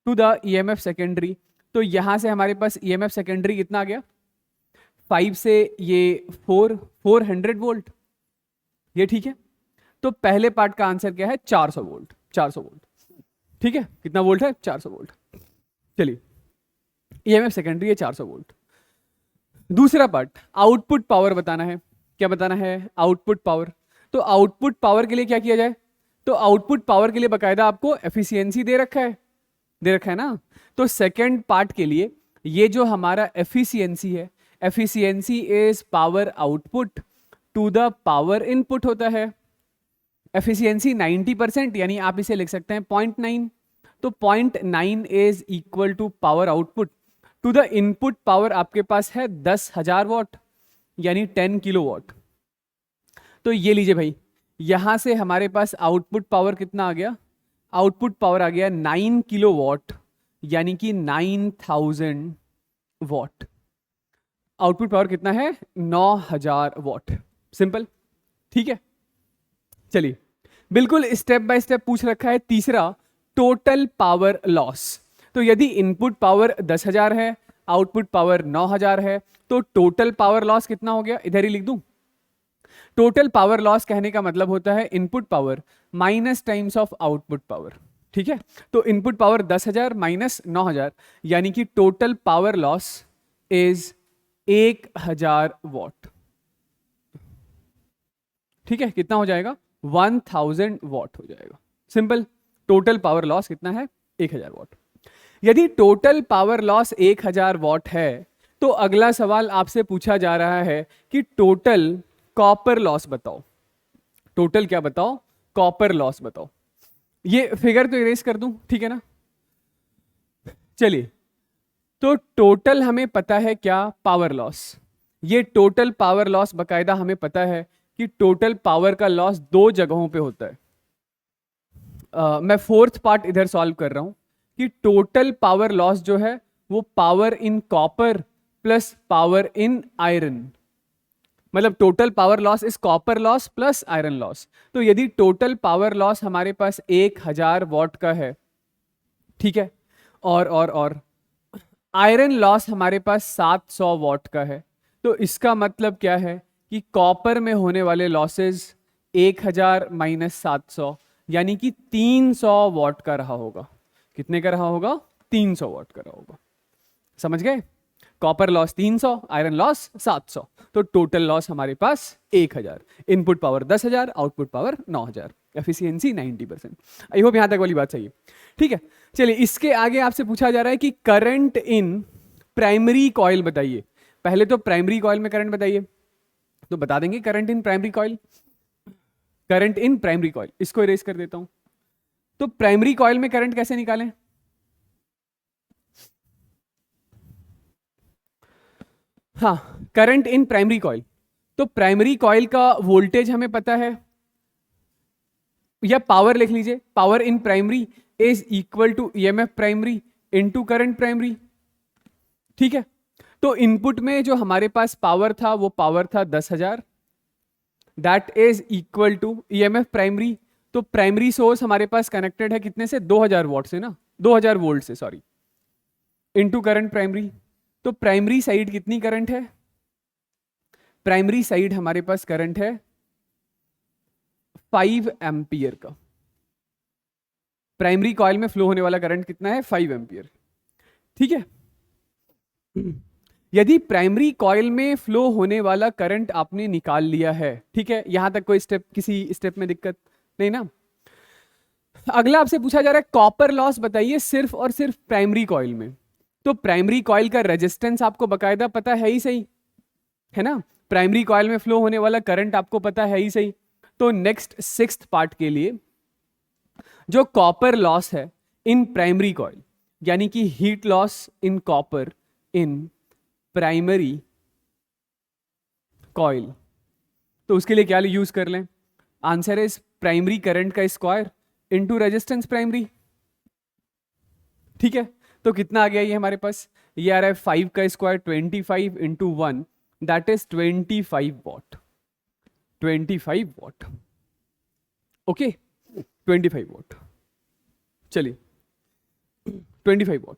टू द ईएमएफ सेकेंडरी, तो यहां से हमारे पास EMF secondary कितना आ गया, 5 से ये 400 वोल्ट, ये ठीक है। तो पहले पार्ट का आंसर क्या है, 400 वोल्ट, 400 वोल्ट, ठीक है। कितना वोल्ट है, 400 वोल्ट। चलिए, ईएमएफ सेकेंडरी है 400 वोल्ट। दूसरा पार्ट, आउटपुट पावर बताना है। क्या बताना है, आउटपुट पावर। तो आउटपुट पावर के लिए क्या किया जाए, तो आउटपुट पावर के लिए बकायदा आपको एफिशिएंसी दे रखा है ना। तो सेकंड पार्ट के लिए ये जो हमारा एफिशिएंसी है, efficiency is power output to the power input होता है। एफिशिएंसी 90%, यानी आप इसे लिख सकते हैं 0.9। तो 0.9 is equal to power output to the input power आपके पास है 10,000 वॉट, यानी 10 किलोवाट। तो ये लीजिए भाई, यहां से हमारे पास आउटपुट पावर कितना आ गया, आउटपुट पावर आ गया 9 किलोवाट, यानी कि 9000 वॉट। आउटपुट पावर कितना है, 9000 वॉट। सिंपल, ठीक है। चलिए, बिल्कुल स्टेप बाय स्टेप पूछ रखा है। तीसरा, टोटल पावर लॉस। तो यदि इनपुट पावर 10,000 है, आउटपुट पावर 9000 है, तो टोटल पावर लॉस कितना हो गया, इधर ही लिख दूं। टोटल पावर लॉस कहने का मतलब होता है input power minus times of output power, ठीक है। तो इनपुट पावर 10,000 माइनस 9000, यानी कि total power loss is 1000 what, ठीक है। कितना हो जाएगा, 1000 वॉट हो जाएगा। सिंपल, टोटल पावर लॉस कितना है, 1000 वॉट। यदि टोटल पावर लॉस 1000 वॉट है, तो अगला सवाल आपसे पूछा जा रहा है कि टोटल कॉपर लॉस बताओ। टोटल क्या बताओ, कॉपर लॉस बताओ। ये फिगर तो इरेज कर दूं, ठीक है ना। चलिए, तो टोटल हमें पता है क्या, पावर लॉस। ये टोटल पावर लॉस बकायदा हमें पता है कि टोटल पावर का लॉस 2 जगहों पे होता है। मैं फोर्थ पार्ट इधर सॉल्व कर रहा हूं कि टोटल पावर लॉस जो है वो power in copper plus power in iron, मतलब total power loss is copper loss plus iron loss. तो यदि टोटल पावर लॉस हमारे पास 1000 वॉट का है, ठीक है, और आयरन लॉस हमारे पास 700 वॉट का है, तो इसका मतलब क्या है कि कॉपर में होने वाले लॉसेस 1000 माइनस 700, यानी कि 300 वॉट का रहा होगा। कितने का रहा होगा, 300 वॉट का रहा होगा। समझ गए, कॉपर लॉस 300, आयरन लॉस 700, तो टोटल लॉस हमारे पास 1000। Input power 10,000, output power 9000, efficiency 90%। I hope यहां तक वाली बात सही है, ठीक है। चलिए, इसके आगे आपसे पूछा जा रहा है कि करंट इन प्राइमरी कॉइल बताइए। पहले तो प्राइमरी कॉइल में करंट बताइए, तो बता देंगे current in primary coil. Current in primary coil, इसको इरेज कर देता हूं। तो प्राइमरी कॉइल में करंट कैसे निकालें, हाँ, करंट इन प्राइमरी कॉइल। तो प्राइमरी कॉइल का वोल्टेज हमें पता है, या पावर लिख लीजिए, power in primary is equal to EMF primary into current primary, ठीक है। तो इनपुट में जो हमारे पास पावर था वो पावर था 10,000, that is equal to EMF primary. तो प्राइमरी सोर्स हमारे पास कनेक्टेड है कितने से, 2000 वॉट से ना, 2000 वोल्ट से, सॉरी, इनटू करंट प्राइमरी। तो प्राइमरी साइड कितनी करंट है, प्राइमरी साइड हमारे पास करंट है 5 एम्पियर का। प्राइमरी कॉइल में फ्लो होने वाला करंट कितना है, 5 एम्पियर, ठीक है। यदि प्राइमरी कॉइल में फ्लो होने वाला करंट आपने निकाल लिया है, ठीक है, यहां तक कोई स्टेप, किसी स्टेप में दिक्कत नहीं ना। अगला आपसे पूछा जा रहा है कॉपर लॉस बताइए सिर्फ और सिर्फ प्राइमरी कॉइल में। तो प्राइमरी कॉइल का रेजिस्टेंस आपको बकायदा पता है ही सही, है ना। प्राइमरी कॉइल में फ्लो होने वाला करंट आपको पता है ही सही। तो नेक्स्ट 6th पार्ट के लिए जो कॉपर लॉस है इन प्राइमरी कॉइल, यानी कि heat loss in copper in primary coil, तो उसके लिए क्या यूज कर लें, आंसर इज प्राइमरी करंट का स्क्वायर इनटू रेजिस्टेंस प्राइमरी, ठीक है। तो कितना आ गया ये हमारे पास, ये आ रहा है 5 का square 25 into 1, that is 25 what, 25 what, okay 25 what. चलिए 25 वॉट।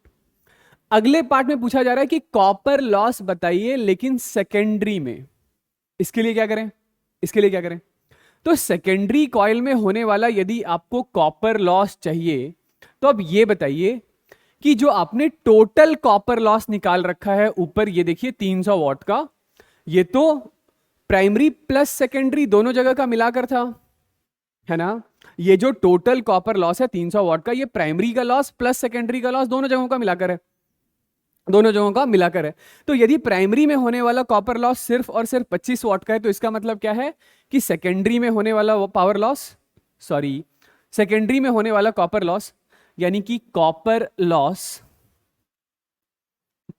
अगले पार्ट में पूछा जा रहा है कि कॉपर लॉस बताइए लेकिन सेकेंडरी में। इसके लिए क्या करें, इसके लिए क्या करें? तो सेकेंडरी कॉइल में होने वाला यदि आपको कॉपर लॉस चाहिए तो अब ये बताइए कि जो आपने टोटल कॉपर लॉस निकाल रखा है ऊपर, ये देखिए 300 वॉट का, ये तो प्राइमरी प्लस सेकेंडरी दोनों जगह का मिलाकर था, है ना? ये जो टोटल कॉपर लॉस है 300 वॉट का, ये प्राइमरी का लॉस प्लस सेकेंडरी का लॉस दोनों जगहों का मिलाकर है, दोनों जगहों का मिलाकर है। तो यदि प्राइमरी में होने वाला कॉपर लॉस सिर्फ और सिर्फ 25 वॉट का है तो इसका मतलब क्या है कि सेकेंडरी में होने वाला वो पावर लॉस, सॉरी सेकेंडरी में होने वाला कॉपर लॉस, यानी कि copper loss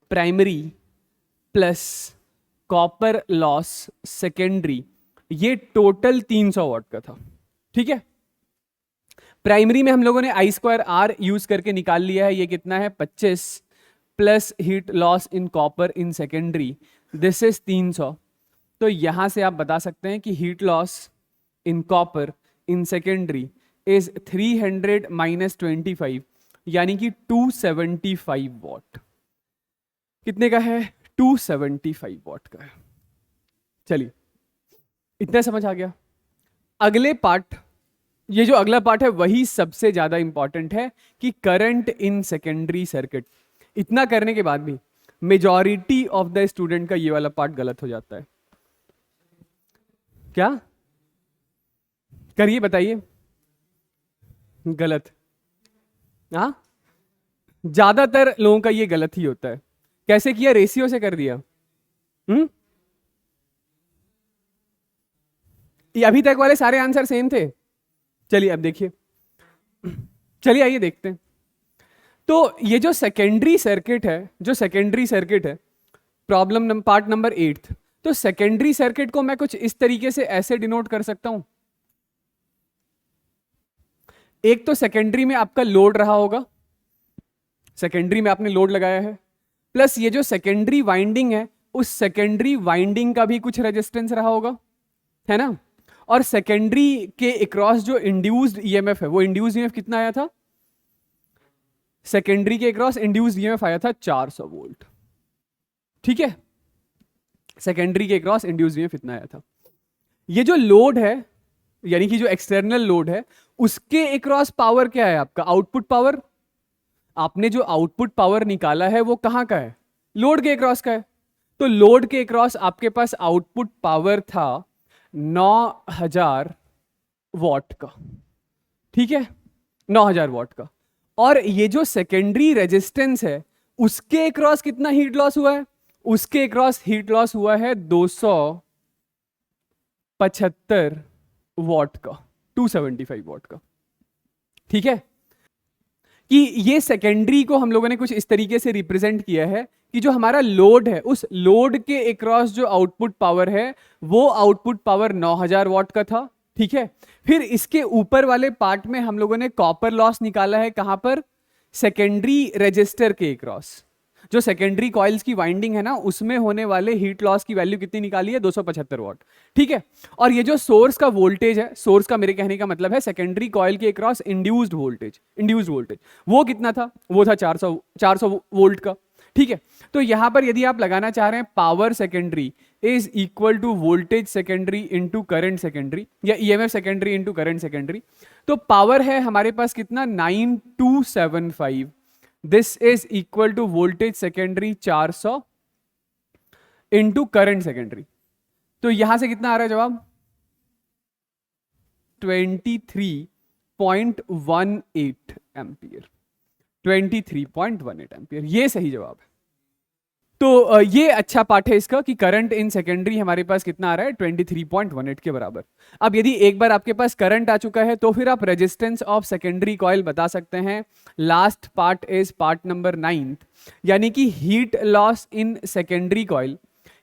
primary plus copper loss secondary, ये टोटल 300 वॉट का था। ठीक है, प्राइमरी में हम लोगों ने आई स्क्वायर आर यूज करके निकाल लिया है, ये कितना है 25 plus heat loss in copper in secondary, this is 300। तो यहां से आप बता सकते हैं कि heat loss in copper in secondary is 300 minus 25, यानी कि 275 वॉट। कितने का है? 275 वॉट का है। चलिए इतना समझ आ गया। अगले पार्ट, ये जो अगला पार्ट है वही सबसे ज्यादा इंपॉर्टेंट है कि करंट इन सेकेंडरी सर्किट। इतना करने के बाद भी मेजॉरिटी ऑफ द स्टूडेंट का ये वाला पार्ट गलत हो जाता है। क्या करिए बताइए? गलत, हाँ ज्यादातर लोगों का ये गलत ही होता है। कैसे किया? रेशियो से कर दिया। ये अभी तक वाले सारे आंसर सेम थे। चलिए अब देखिए, चलिए आइए देखते हैं। तो ये जो सेकेंडरी सर्किट है, जो सेकेंडरी सर्किट है, प्रॉब्लम पार्ट नंबर 8, तो सेकेंडरी सर्किट को मैं कुछ इस तरीके से ऐसे डिनोट कर सकता हूं। एक तो सेकेंडरी में आपका लोड रहा होगा, सेकेंडरी में आपने लोड लगाया है, प्लस ये जो सेकेंडरी वाइंडिंग है उस सेकेंडरी वाइंडिंग का भी कुछ रेजिस्टेंस रहा होगा, है ना? और सेकेंडरी के अक्रॉस जो इंड्यूस्ड ईएमएफ है, वो इंड्यूस्ड ईएमएफ कितना आया था? सेकेंडरी के अक्रॉस इंड्यूस्ड ईएमएफ आया था 400 वोल्ट। ठीक है, सेकेंडरी के अक्रॉस इंड्यूस्ड ईएमएफ इतना आया था। ये जो लोड है, यानी कि जो एक्सटर्नल लोड है, उसके अक्रॉस पावर क्या है आपका? Output power. आपने जो आउटपुट पावर निकाला है वो कहां का है? लोड के अक्रॉस का है। तो लोड के अक्रॉस आपके पास आउटपुट पावर था 9000 वॉट का। ठीक है, 9000 वॉट का। और ये जो सेकेंडरी रेजिस्टेंस है उसके अक्रॉस कितना हीट लॉस हुआ है? उसके अक्रॉस हीट लॉस हुआ है 275 वॉट का, 275 वॉट का। ठीक है, कि ये सेकेंडरी को हम लोगों ने कुछ इस तरीके से रिप्रेजेंट किया है कि जो हमारा लोड है उस लोड के अक्रॉस जो आउटपुट पावर है वो आउटपुट पावर 9000 वॉट का था। ठीक है, फिर इसके ऊपर वाले पार्ट में हम लोगों ने कॉपर लॉस निकाला है, कहां पर? सेकेंडरी रेजिस्टर के अक्रॉस। जो सेकेंडरी कॉइल्स की वाइंडिंग है ना, उसमें होने वाले हीट लॉस की वैल्यू कितनी निकाली है? 275 वॉट। ठीक है, और ये जो सोर्स का वोल्टेज है, सोर्स का मेरे कहने का मतलब है सेकेंडरी कॉइल के across induced voltage, induced voltage वो कितना था? वो था 400 वोल्ट का। ठीक है, तो यहां पर यदि आप लगाना चाह रहे हैं power secondary is equal to voltage secondary into current secondary, या EMF secondary into current secondary, तो पावर है हमारे पास कितना? 9275। This is equal to voltage secondary 400 into current secondary. तो यहां से कितना आ रहा है जवाब? 23.18 एम्पियर, 23.18 एम्पियर, ये सही जवाब है। तो ये अच्छा पार्ट है इसका कि करंट इन सेकेंडरी हमारे पास कितना आ रहा है? 23.18 के बराबर। अब यदि एक बार आपके पास करंट आ चुका है तो फिर आप रेजिस्टेंस ऑफ सेकेंडरी कॉइल बता सकते हैं। Last part is part number 9, यानी कि heat loss in secondary coil,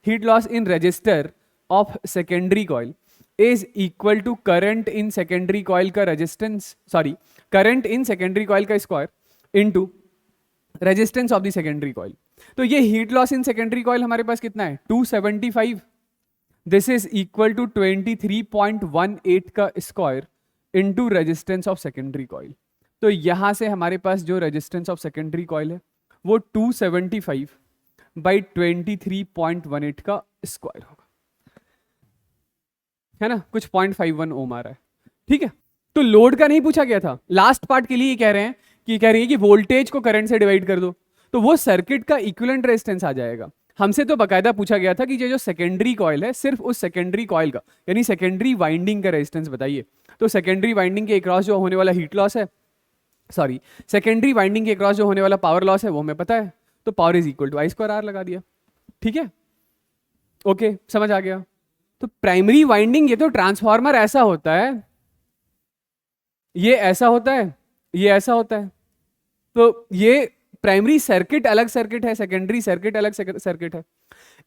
heat loss in resistor of secondary coil is equal to current in secondary coil का resistance, sorry current in secondary coil का square into resistance of the secondary coil. तो ये heat loss in secondary coil हमारे पास कितना है 275, this is equal to 23.18 का square into resistance of secondary coil. तो यहां से हमारे पास जो रेजिस्टेंस ऑफ सेकेंडरी कॉइल है वो 275 बाई 23.18 का स्क्वायर होगा, है ना, कुछ 0.51 ओम आ रहा है। ठीक है, तो लोड का नहीं पूछा गया था, लास्ट पार्ट के लिए कह रहे हैं कि वोल्टेज को करंट से डिवाइड कर दो, तो वो सर्किट का इक्विवेलेंट रेजिस्टेंस आ जाएगा। हमसे तो बकायदा पूछा गया था कि ये जो सेकेंडरी कॉइल है सिर्फ उस सेकेंडरी कॉइल का यानी सेकेंडरी वाइंडिंग का रेजिस्टेंस बताइए। तो सेकेंडरी वाइंडिंग के अक्रॉस जो होने वाला हीट लॉस है, सॉरी सेकेंडरी वाइंडिंग के अक्रॉस जो होने वाला पावर लॉस है वो हमें पता है, तो power is equal to I square R लगा दिया। ठीक है, ओके, समझ आ गया। तो प्राइमरी वाइंडिंग, ये तो ट्रांसफार्मर ऐसा होता है, ये ऐसा होता है, ये ऐसा होता है, तो ये प्राइमरी सर्किट अलग सर्किट है, सेकेंडरी सर्किट अलग सर्किट है।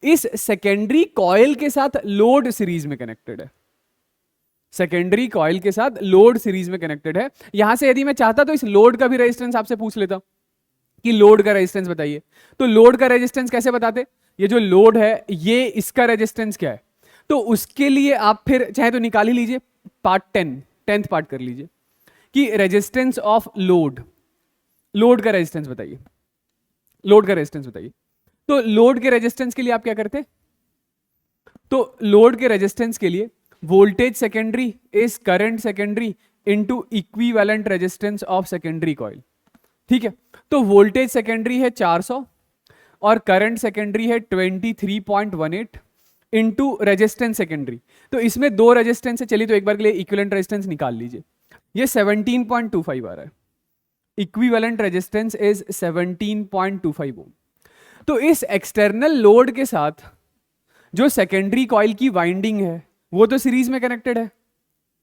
इस सेकेंडरी कॉइल के साथ लोड सीरीज में कनेक्टेड है, सेकेंडरी कॉइल के साथ लोड सीरीज में कनेक्टेड है। यहां से यदि मैं चाहता तो इस लोड का भी रेजिस्टेंस आपसे पूछ लेता कि लोड का रेजिस्टेंस बताइए, तो लोड का रेजिस्टेंस कैसे बताते, ये जो लोड है ये इसका रेजिस्टेंस क्या है, तो उसके लिए आप फिर चाहे तो निकाल ही लीजिए, पार्ट 10th पार्ट कर लीजिए कि रेजिस्टेंस ऑफ लोड, लोड का रेजिस्टेंस बताइए, लोड का रेजिस्टेंस बताइए। तो लोड के रेजिस्टेंस के लिए आप क्या करते, तो लोड के रेजिस्टेंस के लिए voltage secondary is current secondary into equivalent resistance of secondary coil. ठीक है, तो वोल्टेज सेकेंडरी है 400 और करंट सेकेंडरी है 23.18 इनटू रेजिस्टेंस सेकेंडरी। तो इसमें दो रेजिस्टेंस है, चलिए तो एक बार के लिए इक्विवेलेंट रेजिस्टेंस निकाल लीजिए, ये 17.25 आ रहा है, इक्विवेलेंट रेजिस्टेंस इज 17.25 ओम। तो इस एक्सटर्नल लोड के साथ जो सेकेंडरी कॉइल की वाइंडिंग है वो तो सीरीज में कनेक्टेड है।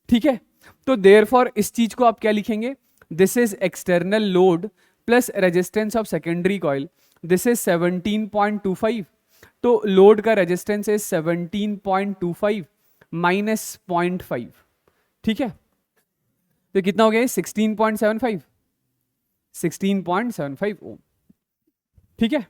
ठीक है, तो देयरफॉर इस चीज को आप क्या लिखेंगे, this is external load plus resistance of secondary coil, this is 17.25, तो लोड का रेजिस्टेंस इज 17.25 माइनस 0.5। ठीक है, तो कितना हो गया 16.75 ओम। ठीक है,